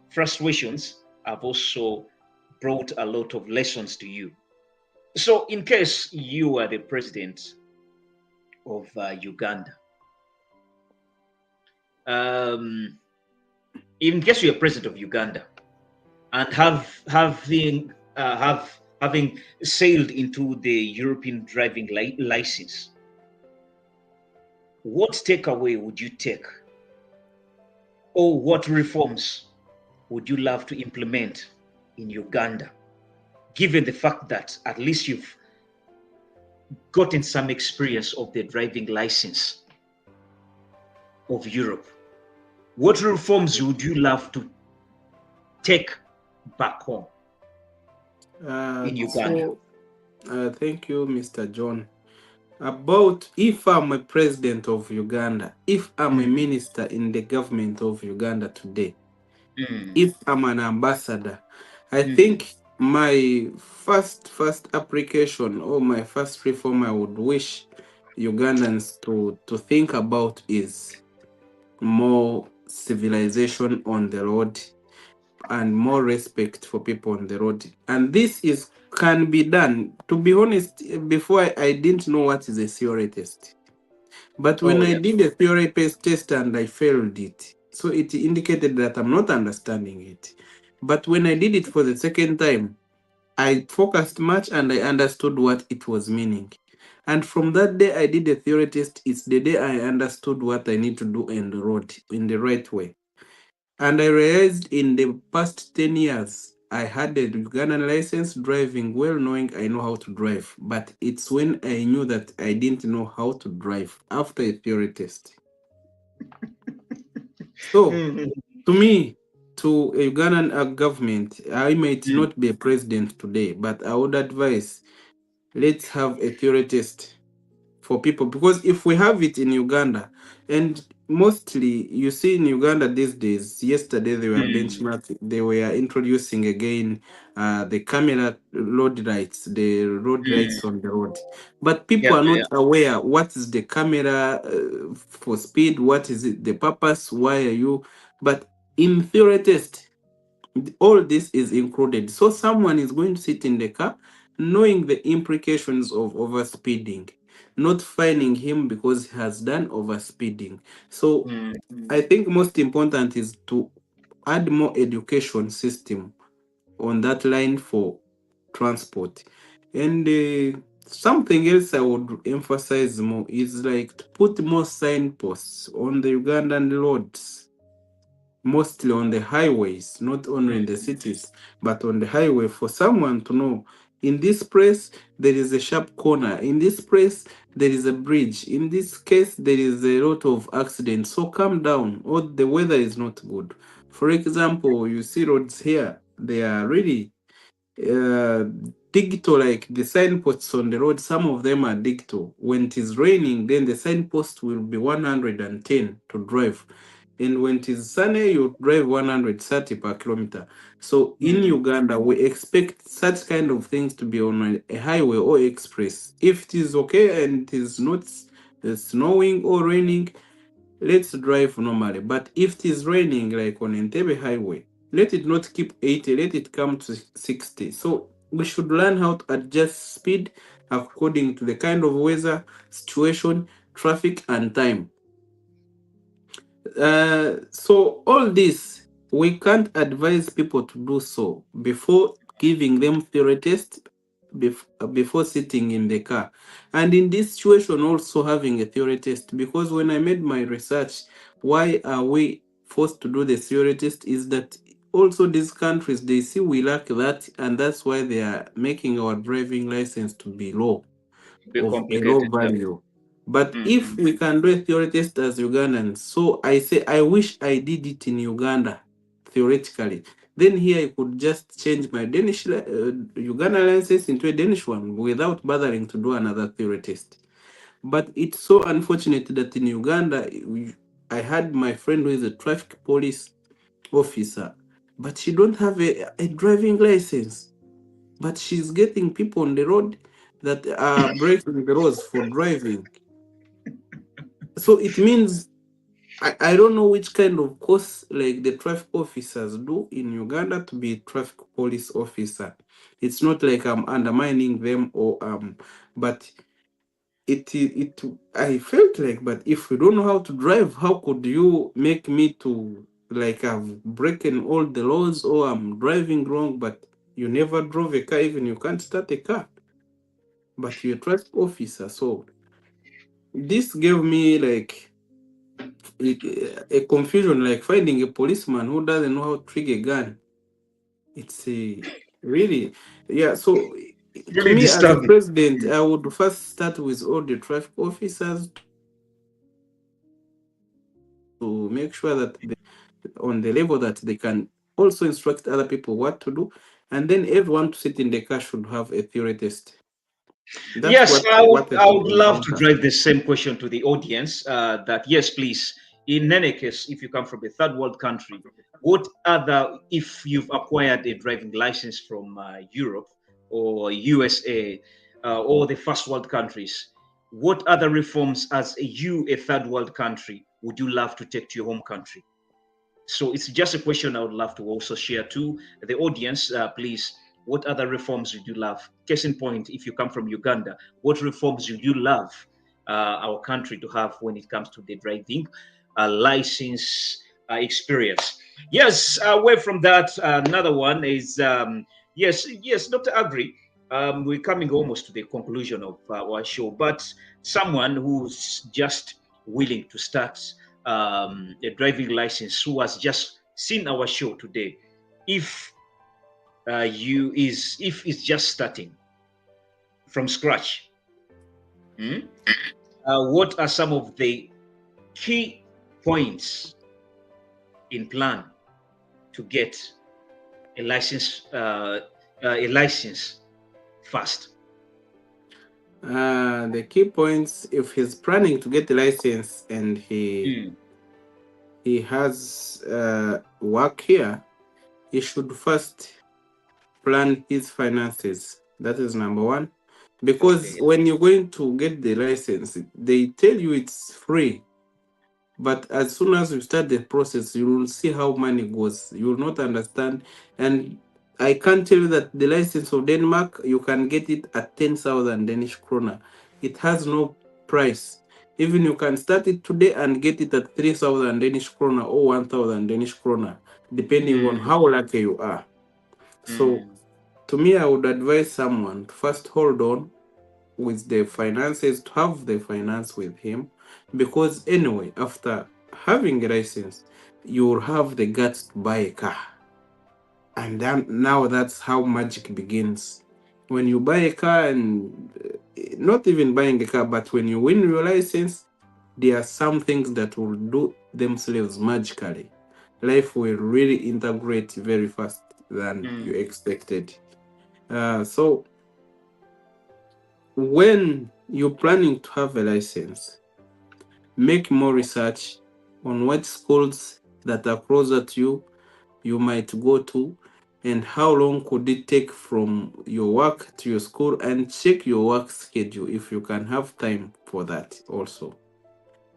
frustrations have also brought a lot of lessons to you. So, in case you are the president of Uganda, in case you're president of Uganda and having sailed into the European driving license, what takeaway would you take, or what reforms would you love to implement in Uganda, given the fact that at least you've gotten some experience of the driving license of Europe? What reforms would you love to take back home in Uganda? Thank you, Mr. John. About if I'm a president of Uganda, if I'm a minister in the government of Uganda today, if I'm an ambassador, I think my first application or my first reform I would wish Ugandans to think about is more civilization on the road and more respect for people on the road. And this can be done. To be honest, before I didn't know what is a theory test. But when I did a theory test and I failed it, so it indicated that I'm not understanding it. But when I did it for the second time, I focused much and I understood what it was meaning. And from that day I did a theory test, it's the day I understood what I need to do in the road in the right way. And I realized in the past 10 years, I had a Ugandan license driving well, knowing I know how to drive. But it's when I knew that I didn't know how to drive after a theory test. So, to me, to a Ugandan government, I might not be a president today, but I would advise, let's have a theory test for people, because if we have it in Uganda, and mostly you see in Uganda these days, yesterday they were benchmarking, they were introducing again the camera road lights, the road lights on the road, but people are not aware what is the camera for speed, what is it, the purpose, why are you, but in theory test all this is included. So someone is going to sit in the car knowing the implications of overspeeding, not fining him because he has done overspeeding. So I think most important is to add more education system on that line for transport. And something else I would emphasize more is like to put more signposts on the Ugandan roads, mostly on the highways, not only in the cities, but on the highway, for someone to know in this place there is a sharp corner, in this place there is a bridge, in this case there is a lot of accidents, so calm down, or the weather is not good. For example, you see roads here, they are really uh, digital, like the signposts on the road, some of them are digital. When it is raining, then the signpost will be 110 to drive. And when it is sunny, you drive 130 per kilometer. So in Uganda, we expect such kind of things to be on a highway or express. If it is okay and it is not snowing or raining, let's drive normally. But if it is raining, like on Entebbe Highway, let it not keep 80, let it come to 60. So we should learn how to adjust speed according to the kind of weather, situation, traffic, and time. So all this, we can't advise people to do so before giving them theory test, before sitting in the car. And in this situation, also having a theory test, because when I made my research, why are we forced to do the theory test, is that also these countries, they see we lack that, and that's why they are making our driving license to be low, of a low value. But if we can do a theory test as Ugandans, so I say I wish I did it in Uganda, theoretically. Then here I could just change my Danish Uganda license into a Danish one without bothering to do another theory test. But it's so unfortunate that in Uganda, I had my friend who is a traffic police officer, but she don't have a driving license. But she's getting people on the road that are breaking the laws for driving. So it means I don't know which kind of course like the traffic officers do in Uganda to be a traffic police officer. It's not like I'm undermining them or but it I felt like, but if you don't know how to drive, how could you make me to like I've broken all the laws or I'm driving wrong, but you never drove a car, even you can't start a car, but you're a traffic officer. So this gave me like a confusion, like finding a policeman who doesn't know how to trigger a gun. It's a really, yeah. So to Really me, as a disturbing. president, I would first start with all the traffic officers to make sure that they, on the level that they can also instruct other people what to do, and then everyone to sit in the car should have a theory test. That's Yes, what I would could love to encounter. drive the same question to the audience. That yes, please. In any case, if you come from a third world country, what other, if you've acquired a driving license from Europe or USA or the first world countries, what other reforms as a third world country, would you love to take to your home country? So it's just a question I would love to also share to the audience. Please, what other reforms would you love? Case in point, if you come from Uganda, what reforms would you love our country to have when it comes to the driving license experience? Yes, away from that, another one is yes, Dr. Aggrey. We're coming almost to the conclusion of our show, but someone who's just willing to start a driving license, who has just seen our show today, if if it's just starting from scratch, what are some of the key points in plan to get a license fast? The key points, if he's planning to get the license and he has work here, he should first plan his finances. That is number one. Because when you're going to get the license, they tell you it's free. But as soon as you start the process, you will see how money goes. You will not understand. And I can tell you that the license of Denmark, you can get it at 10,000 Danish kroner. It has no price. Even you can start it today and get it at 3,000 Danish kroner or 1,000 Danish kroner, depending on how lucky you are. So to me, I would advise someone to first hold on with the finances, to have the finance with him, because anyway, after having a license, you will have the guts to buy a car. And then now that's how magic begins. When you buy a car, and not even buying a car, but when you win your license, there are some things that will do themselves magically. Life will really integrate very fast than you expected. So when you're planning to have a license, make more research on what schools that are closer to you might go to, and how long could it take from your work to your school, and check your work schedule if you can have time for that also.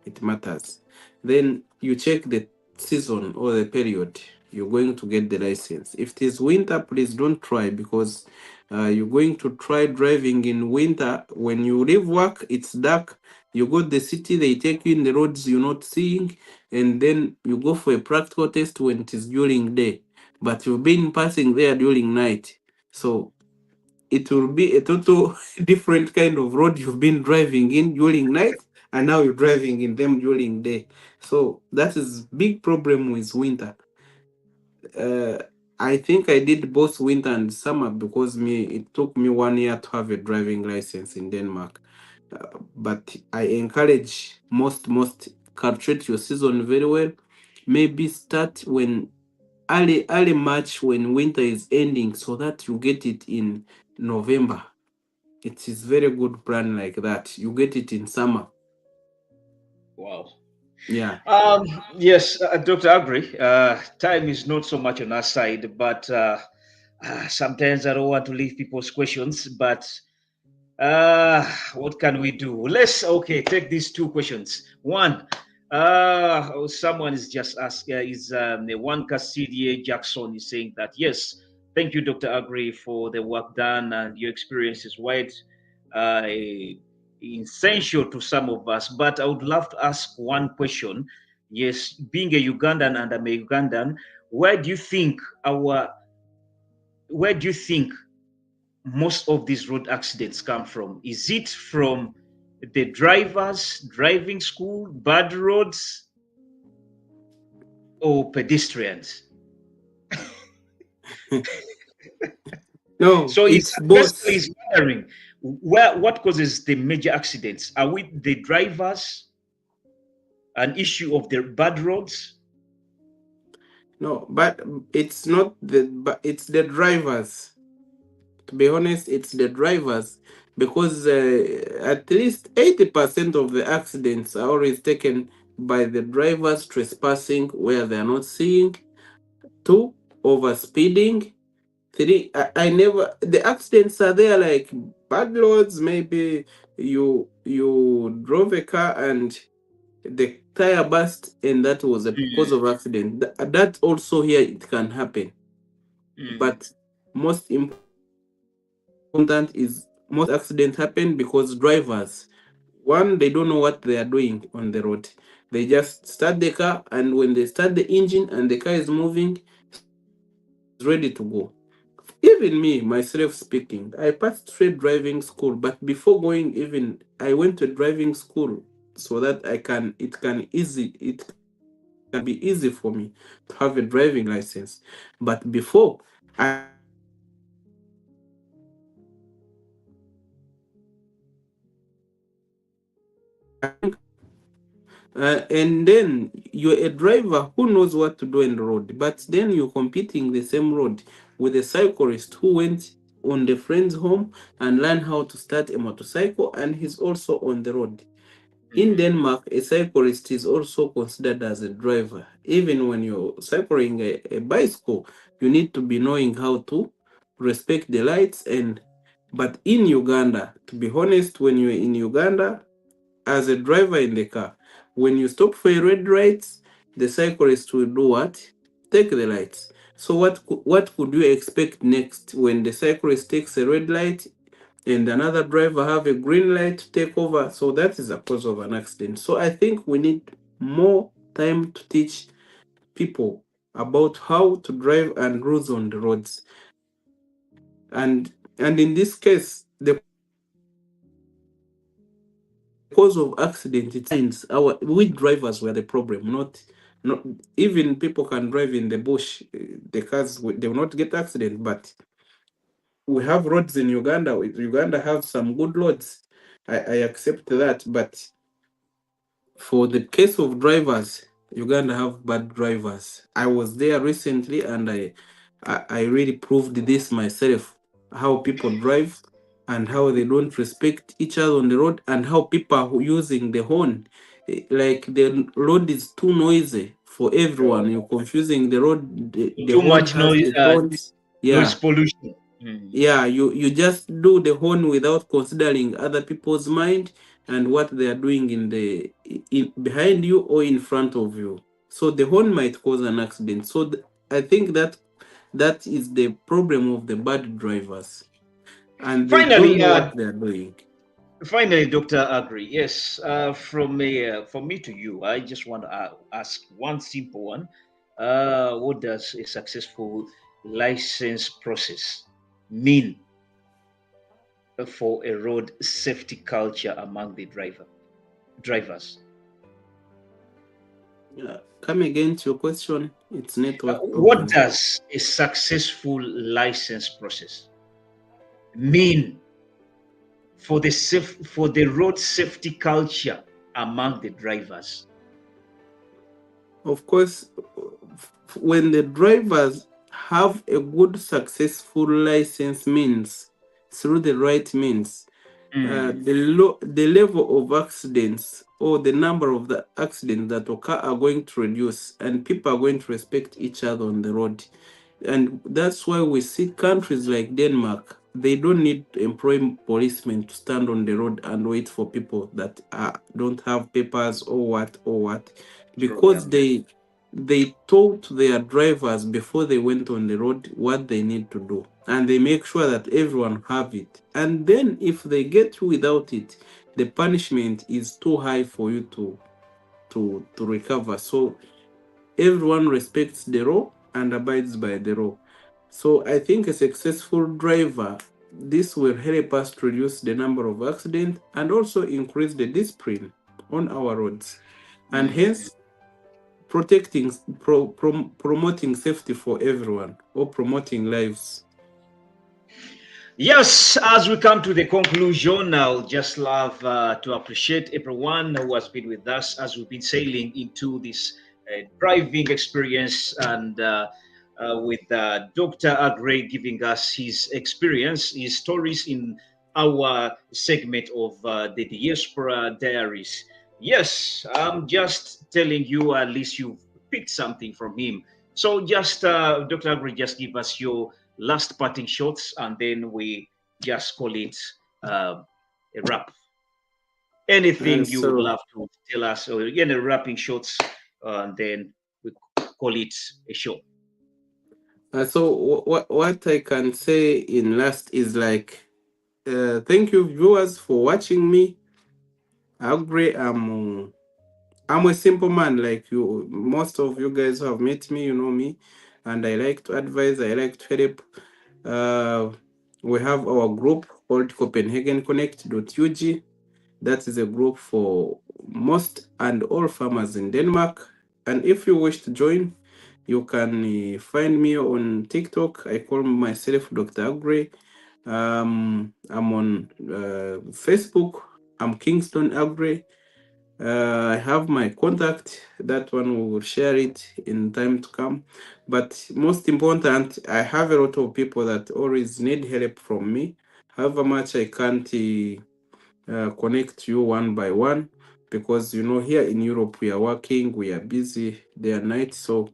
It matters. Then you check the season or the period you're going to get the license. If it is winter, please don't try, because you're going to try driving in winter. When you leave work, it's dark. You go to the city, they take you in the roads you're not seeing, and then you go for a practical test when it is during day. But you've been passing there during night. So it will be a total different kind of road you've been driving in during night, and now you're driving in them during day. So that is big problem with winter. I think I did both winter and summer, because it took me 1 year to have a driving license in Denmark. But I encourage most calculate your season very well. Maybe start when early March, when winter is ending, so that you get it in November. It is very good plan like that. You get it in summer. Wow. Yeah. Yes, Dr. Aggrey, time is not so much on our side, but sometimes I don't want to leave people's questions, but what can we do? Let's, take these two questions. One, someone is just asked, one CDA Jackson is saying that, yes, thank you, Dr. Aggrey, for the work done, and your experience is wide. Essential to some of us, but I would love to ask one question. Yes, being a Ugandan and I'm a Ugandan, where do you think most of these road accidents come from? Is it from the drivers, driving school, bad roads, or pedestrians? No, So it's basically both. is wondering what causes the major accidents? Are we the drivers, an issue of the bad roads? No, but it's not but it's the drivers. To be honest, it's the drivers, because at least 80% of the accidents are always taken by the drivers trespassing where they are not seeing. 2, overspeeding. 3, I never, the accidents are there like bad roads. Maybe you drove a car and the tire burst, and that was a cause of accident. That also here it can happen. But most important is most accidents happen because drivers, one, they don't know what they are doing on the road. They just start the car, and when they start the engine and the car is moving, is ready to go. Even me, myself speaking, I passed straight driving school, but before going, even I went to driving school so that it can be easy for me to have a driving license. But before, I and then you're a driver who knows what to do on the road, but then you're competing the same road with a cyclist who went on the friend's home and learned how to start a motorcycle, and he's also on the road. In Denmark, a cyclist is also considered as a driver. Even when you're cycling a bicycle, you need to be knowing how to respect the lights. But in Uganda, to be honest, when you're in Uganda, as a driver in the car, when you stop for a red light, the cyclist will do what? Take the lights. So what could you expect next when the cyclist takes a red light and another driver have a green light to take over? So that is a cause of an accident. So I think we need more time to teach people about how to drive and rules on the roads. and in this case, the cause of accident, it means we drivers were the problem, not even people can drive in the bush. The cars they will not get accident, but we have roads in Uganda. Uganda have some good roads. I accept that, but for the case of drivers, Uganda have bad drivers. I was there recently, and I really proved this myself. How people drive, and how they don't respect each other on the road, and how people are using the horn. Like the road is too noisy for everyone. You're confusing the road. The Too horn much has noise, the tones. noise Yeah, pollution. yeah. You just do the horn without considering other people's mind and what they are doing behind you or in front of you. So the horn might cause an accident. So I think that is the problem of the bad drivers, and they don't Finally, know what they are doing. finally, Dr. Aggrey, yes, from me to you, I just want to ask one simple one. What does a successful license process mean for a road safety culture among the drivers? Come again to your question. It's network What problem. does a successful license process mean for the road safety culture among the drivers? Of course, when the drivers have a good, successful license means through the right means, the level of accidents or the number of the accidents that occur are going to reduce, and people are going to respect each other on the road. And that's why we see countries like Denmark, they don't need to employ policemen to stand on the road and wait for people that don't have papers or what, because they taught their drivers before they went on the road what they need to do, and they make sure that everyone have it. And then if they get you without it, the punishment is too high for you to recover. So everyone respects the law and abides by the law. So I think a successful driver, this will help us to reduce the number of accidents and also increase the discipline on our roads, and hence promoting safety for everyone, or promoting lives. Yes, as we come to the conclusion, I'll just love to appreciate everyone who has been with us as we've been sailing into this driving experience, and with Dr. Aggrey giving us his experience, his stories in our segment of the Diaspora Diaries. Yes, I'm just telling you, at least you've picked something from him. So just, Dr. Aggrey, just give us your last parting shots, and then we just call it a wrap. Anything you would So love to tell us, or again, a wrapping shots, and then we call it a show. so what I can say in last is like, thank you viewers for watching me. Aggrey, I'm a simple man like you. Most of you guys who have met me, you know me, and I like to advise, I like to help. We have our group called CopenhagenConnect.ug. That is a group for most and all farmers in Denmark. And if you wish to join, you can find me on TikTok. I call myself Dr. Aggrey. I'm on Facebook. I'm Kingston Aggrey. I have my contact. That one we will share it in time to come. But most important, I have a lot of people that always need help from me. However much I can't connect you one by one, because you know here in Europe we are working, we are busy day and night. So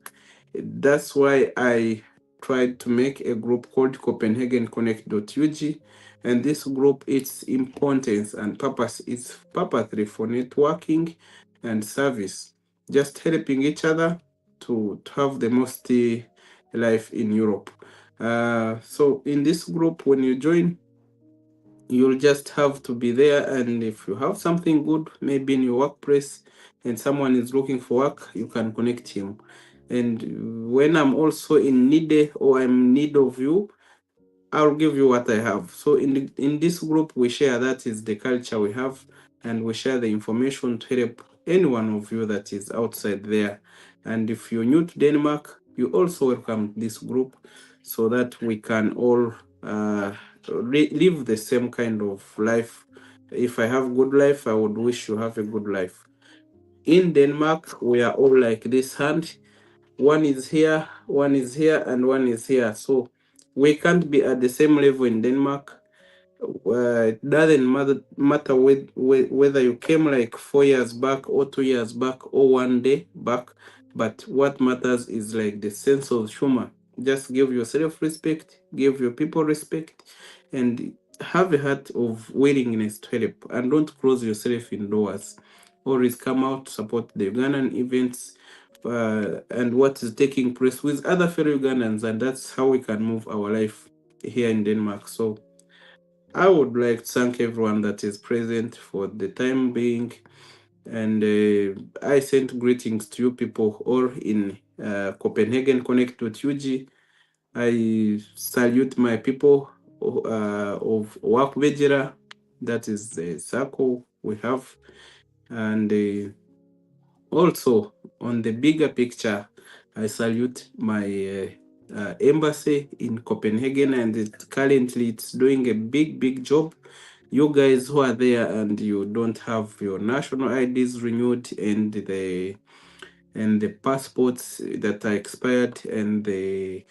that's why I tried to make a group called CopenhagenConnect.ug, and this group, its importance and purpose is purposely for networking and service, just helping each other to have the most life in Europe. So in this group, when you join, you'll just have to be there, and if you have something good, maybe in your workplace, and someone is looking for work, you can connect him. And when I'm also in need, or I'm in need of you, I'll give you what I have. So in this group, we share, that is the culture we have, and we share the information to help any one of you that is outside there. And if you're new to Denmark, you also welcome this group so that we can all live the same kind of life. If I have good life, I would wish you have a good life. In Denmark, we are all like this hand. One is here, one is here, and one is here. So we can't be at the same level in Denmark. It doesn't matter whether you came like 4 years back or 2 years back or 1 day back, but what matters is like the sense of humor. Just give yourself respect, give your people respect, and have a heart of willingness to help, and don't close yourself indoors. Always come out to support the Ugandan events and what is taking place with other fellow Ugandans, and that's how we can move our life here in Denmark. So I would like to thank everyone that is present for the time being, and I send greetings to you people all in Copenhagen Connect with UG. I salute my people of Work Vegera, that is the circle we have, and also on the bigger picture, I salute my embassy in Copenhagen, and currently it's doing a big job. You guys who are there and you don't have your national IDs renewed, and the passports that are expired, and you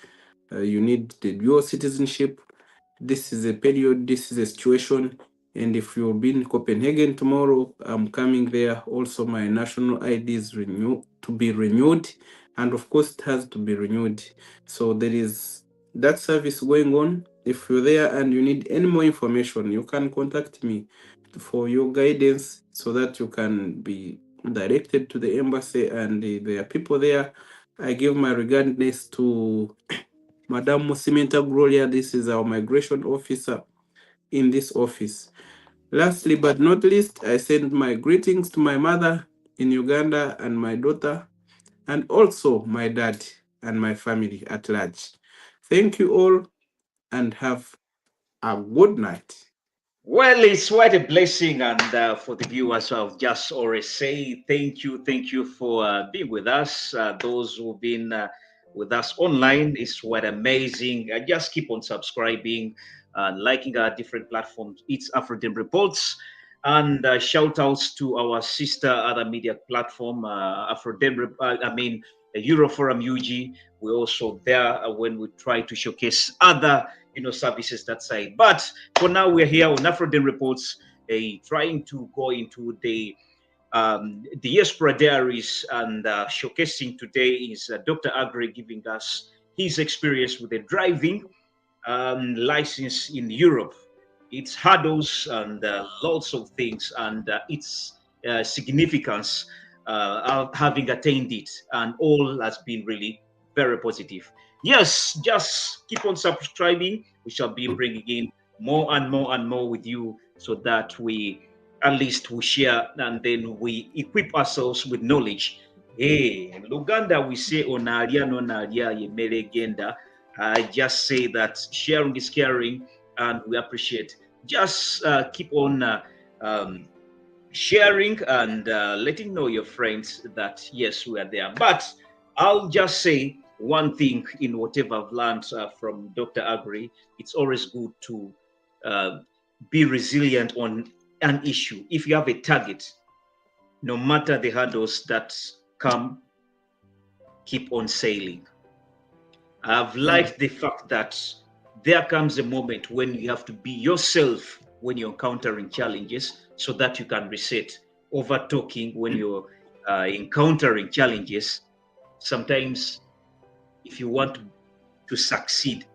need the dual citizenship, this is a period, this is a situation. And if you'll be in Copenhagen tomorrow, I'm coming there. Also, my national ID is to be renewed. And of course, it has to be renewed. So there is that service going on. If you're there and you need any more information, you can contact me for your guidance so that you can be directed to the embassy, and there are people there. I give my regards to Madam Musimenta Gloria. This is our migration officer in this office. Lastly but not least, I send my greetings to my mother in Uganda and my daughter, and also my dad and my family at large. Thank you all, and have a good night. Well, it's quite a blessing, and for the viewers, I'll just always say thank you for being with us. Those who've been with us online, it's quite amazing. Just keep on subscribing, liking our different platforms. It's African Reports, and shout outs to our sister other media platform, Euroforum UG. We're also there when we try to showcase other services that side. But for now, we're here on Afroden Reports, trying to go into the Diaspora Diaries, and showcasing today is Dr. Aggrey giving us his experience with the driving license in Europe, its hurdles and lots of things, and its significance of having attained it, and all has been really very positive. Yes, just keep on subscribing. We shall be bringing in more and more and more with you, so that we at least we share, and then we equip ourselves with knowledge. Hey, in Luganda we say onalia no nalia yemere genda. I just say that sharing is caring, and we appreciate. Just keep on sharing and letting know your friends that yes, we are there. But I'll just say one thing in whatever I've learned from Dr. Aggrey. It's always good to be resilient on an issue. If you have a target, no matter the hurdles that come, keep on sailing. I've liked the fact that there comes a moment when you have to be yourself when you're encountering challenges, so that you can reset. Over talking when you're encountering challenges. Sometimes if you want to succeed,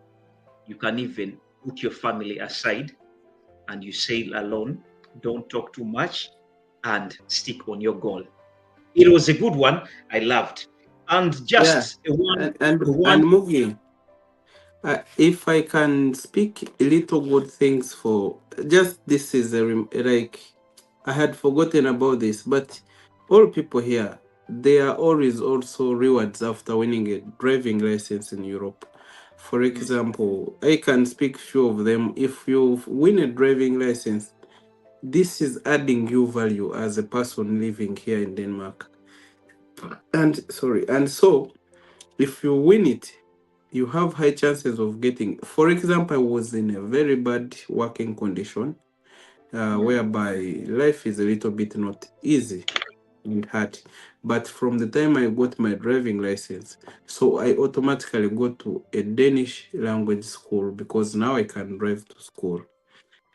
you can even put your family aside and you sail alone. Don't talk too much and stick on your goal. It was a good one. I loved. And just and moving. If I can speak a little good things for just this is like I had forgotten about this, but all people here, there are always also rewards after winning a driving license in Europe. For example, I can speak few of them. If you win a driving license, this is adding you value as a person living here in Denmark. And so if you win it, you have high chances of getting. For example, I was in a very bad working condition, whereby life is a little bit not easy and hard. But from the time I got my driving license, so I automatically go to a Danish language school because now I can drive to school.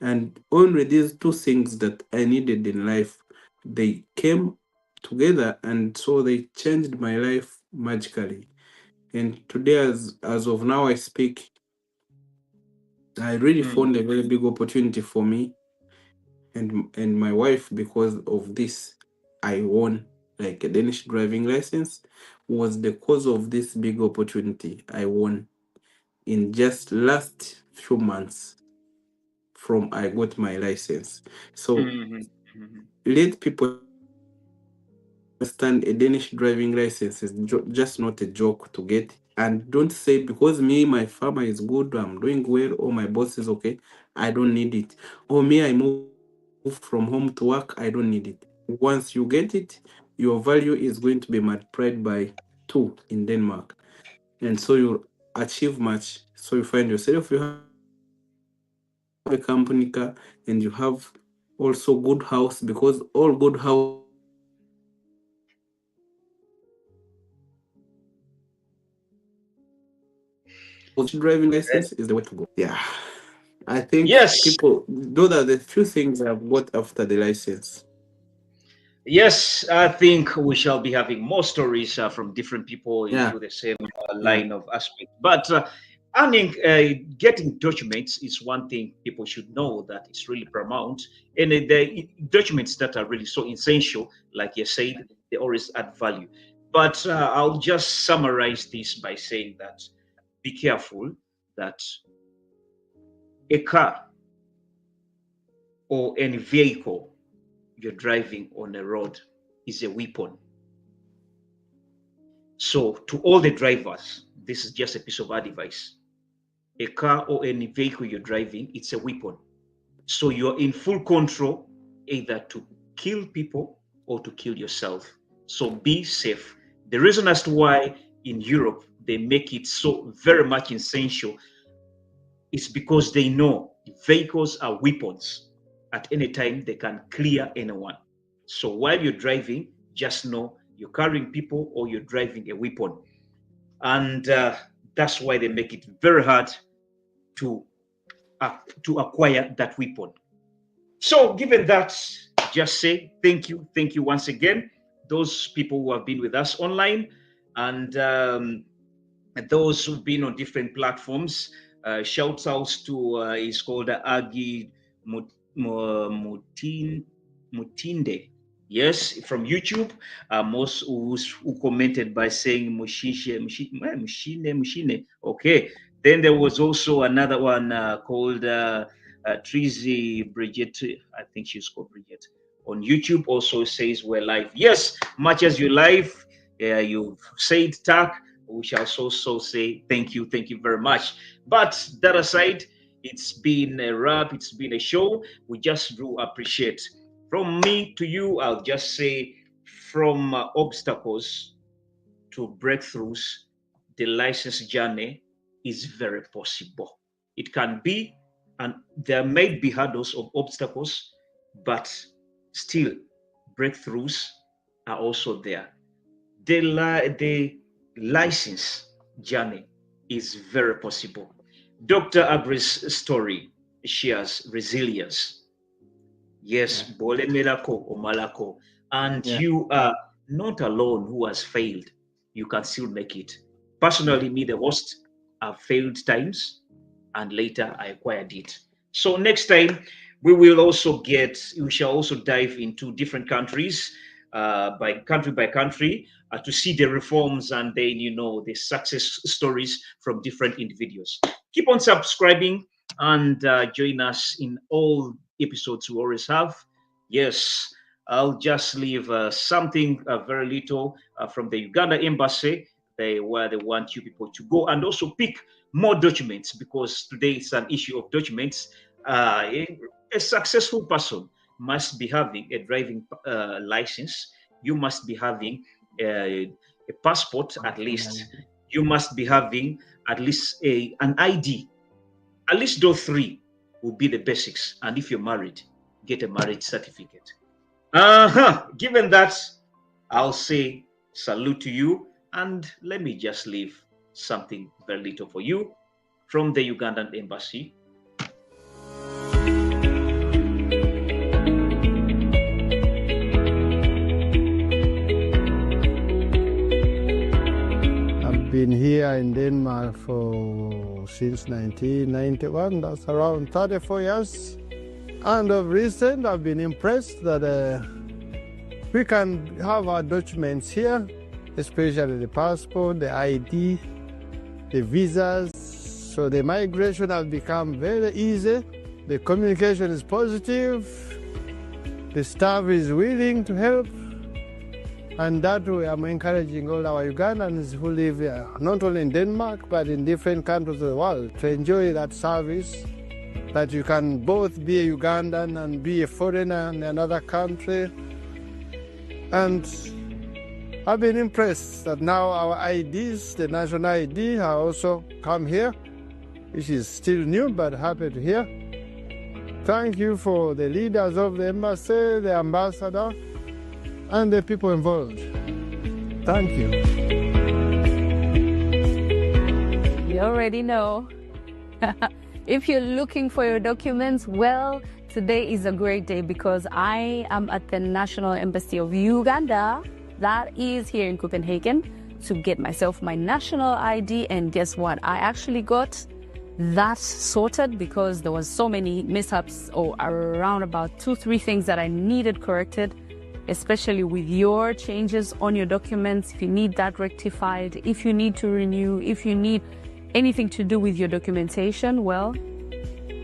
And only these two things that I needed in life, they came together, and so they changed my life magically. And today, as of now I speak, I really found a very big opportunity for me and my wife. Because of this, I won like a Danish driving license. Was the cause of this big opportunity I won in just last few months from I got my license. So let people understand a Danish driving license is just not a joke to get. And don't say because me, my farmer is good, I'm doing well, or my boss is okay, I don't need it. Or me, I moved from home to work, I don't need it. Once you get it, your value is going to be multiplied by 2 in Denmark. And so you achieve much. So you find yourself, you have a company car, and you have also good house, because all good house driving license is the way to go. Yeah. I think people, those are the few things I've got after the license. Yes, I think we shall be having more stories from different people into the same line of aspect. But getting documents is one thing people should know that it's really paramount. And the documents that are really so essential, like you said, they always add value. But I'll just summarize this by saying that be careful that a car or any vehicle you're driving on a road is a weapon. So to all the drivers, this is just a piece of advice. A car or any vehicle you're driving, it's a weapon. So you're in full control either to kill people or to kill yourself. So be safe. The reason as to why in Europe they make it so very much essential is because they know vehicles are weapons. At any time, they can clear anyone. So while you're driving, just know you're carrying people or you're driving a weapon. And that's why they make it very hard to acquire that weapon. So given that, just say thank you once again, those people who have been with us online, and those who've been on different platforms. Shouts outs to he's called Agi Mutinde. Yes, from YouTube. Most who commented by saying Mushine. Okay. Then there was also another one called Trizy Bridget. I think she's called Bridget. On YouTube also says we're live. Yes, much as you live, you've said tak, we shall also say thank you very much. But that aside, it's been a wrap, it's been a show. We just do appreciate. From me to you, I'll just say from obstacles to breakthroughs, the license journey is very possible. It can be, and there may be hurdles of obstacles, but still breakthroughs are also there. The license journey is very possible. Dr. Aggrey's story shares resilience. Yes, Bole Melako or Malako. And you are not alone who has failed. You can still make it. Personally, me, the worst, I've failed times and later I acquired it. So next time, we shall also dive into different countries by country to see the reforms and then the success stories from different individuals. Keep on subscribing and join us in all episodes we always have. Yes, I'll just leave something very little from the Uganda embassy where they want you people to go, and also pick more documents, because today it's an issue of documents. A successful person must be having a driving license. You must be having a passport at least. You must be having at least an ID. At least those three will be the basics. And if you're married, get a marriage certificate. Given that, I'll say salute to you, and let me just leave something very little for you from the Ugandan embassy. I've been here in Denmark since 1991. That's around 34 years. And of recent, I've been impressed that we can have our documents here, especially the passport, the ID, the visas. So the migration has become very easy. The communication is positive. The staff is willing to help. And that way I'm encouraging all our Ugandans who live here, not only in Denmark, but in different countries of the world, to enjoy that service, that you can both be a Ugandan and be a foreigner in another country. And I've been impressed that now our IDs, the national ID, have also come here, which is still new, but happy to hear. Thank you for the leaders of the embassy, the ambassador, and the people involved. Thank you. You already know. If you're looking for your documents, well, today is a great day because I am at the National Embassy of Uganda, that is here in Copenhagen, to get myself my national ID. And guess what? I actually got that sorted because there was so many mishaps, or around about 2-3 things that I needed corrected, especially with your changes on your documents. If you need that rectified, if you need to renew, if you need anything to do with your documentation, well,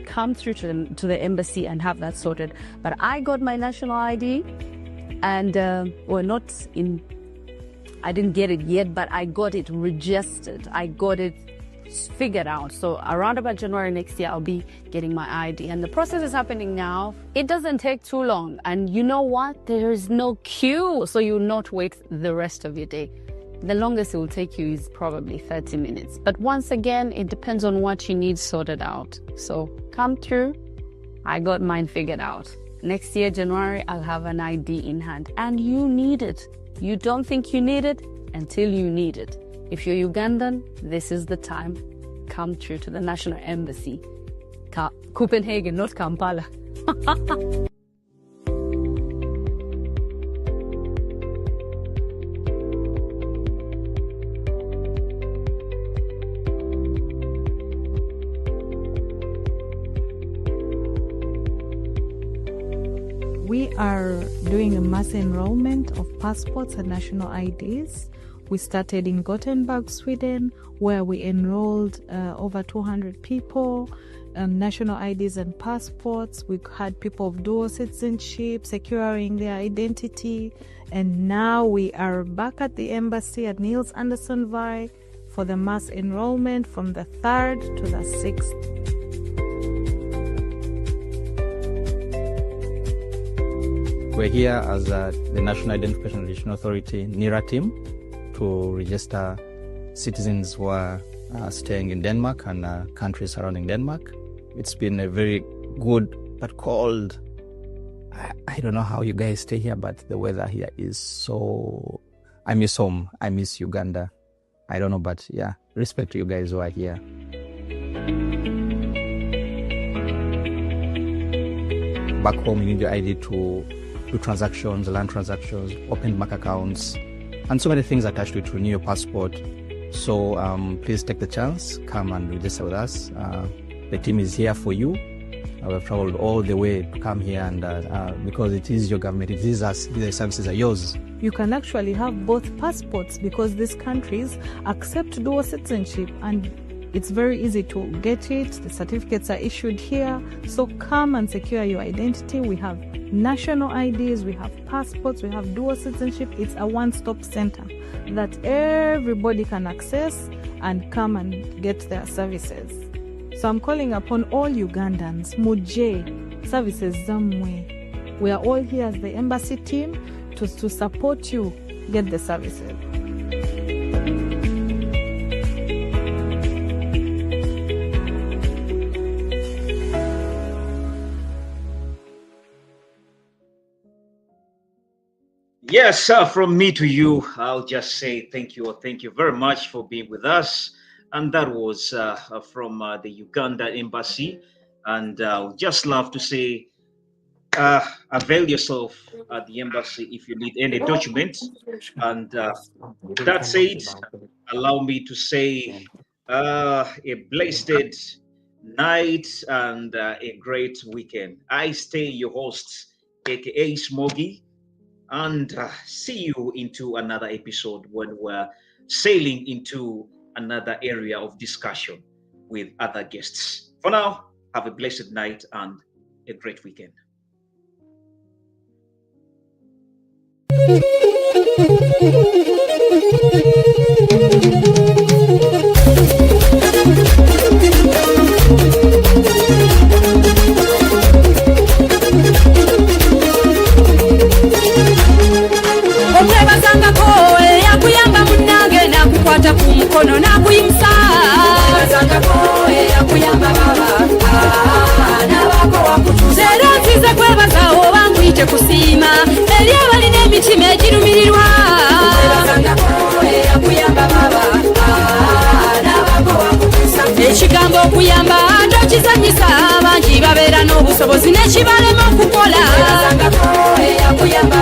come through to the embassy and have that sorted. But I got my national ID, and I didn't get it yet, but I got it registered. I got it figured out. So around about January next year, I'll be getting my ID. And the process is happening now. It doesn't take too long. And you know what? There is no queue, so you'll not wait the rest of your day. The longest it will take you is probably 30 minutes. But once again, it depends on what you need sorted out. So come through. I got mine figured out. Next year, January, I'll have an ID in hand. And you need it. You don't think you need it until you need it. If you're Ugandan, this is the time. Come through to the National Embassy. Copenhagen, not Kampala. We are doing a mass enrollment of passports and national IDs. We started in Gothenburg, Sweden, where we enrolled over 200 people, national IDs and passports. We had people of dual citizenship securing their identity. And now we are back at the embassy at Niels Anderson Vai for the mass enrollment from the 3rd to the 6th. We're here as the National Identification and Registration Authority NIRA team to register citizens who are staying in Denmark and countries surrounding Denmark. It's been a very good but cold. I don't know how you guys stay here, but the weather here is so... I miss home. I miss Uganda. I don't know, but yeah, respect to you guys who are here. Back home, you need your ID to do transactions, land transactions, open bank accounts, and so many things attached to it, renew your passport. So please take the chance, come and register with us. The team is here for you. We've traveled all the way to come here, and because it is your government, it is us, these services are yours. You can actually have both passports because these countries accept dual citizenship, and it's very easy to get it. The certificates are issued here. So come and secure your identity. We have national IDs, we have passports, we have dual citizenship. It's a one-stop center. that everybody can access and come and get their services. So I'm calling upon all Ugandans, muje services zamwe. We are all here as the embassy team to support you get the services. Yes, from me to you, I'll just say thank you very much for being with us. And that was from the Uganda Embassy. And I would just love to say, avail yourself at the embassy if you need any documents. And that said, allow me to say a blessed night and a great weekend. I stay your host, aka Smoggy. And see you into another episode when we're sailing into another area of discussion with other guests. For now, have a blessed night and a great weekend. Yakuyamba munange nakukwata ku mukono nakuyimsa yakuyamba baba nabako wakutuza era nzize kwebaza obangwite kusiima eri abalina emitima egirumirirwa yakuyamba baba nabako wakutuza ekigambo okuyamba tokizanyisa abangi babeera n'obusobozi n'ekibalema okukola yakuyamba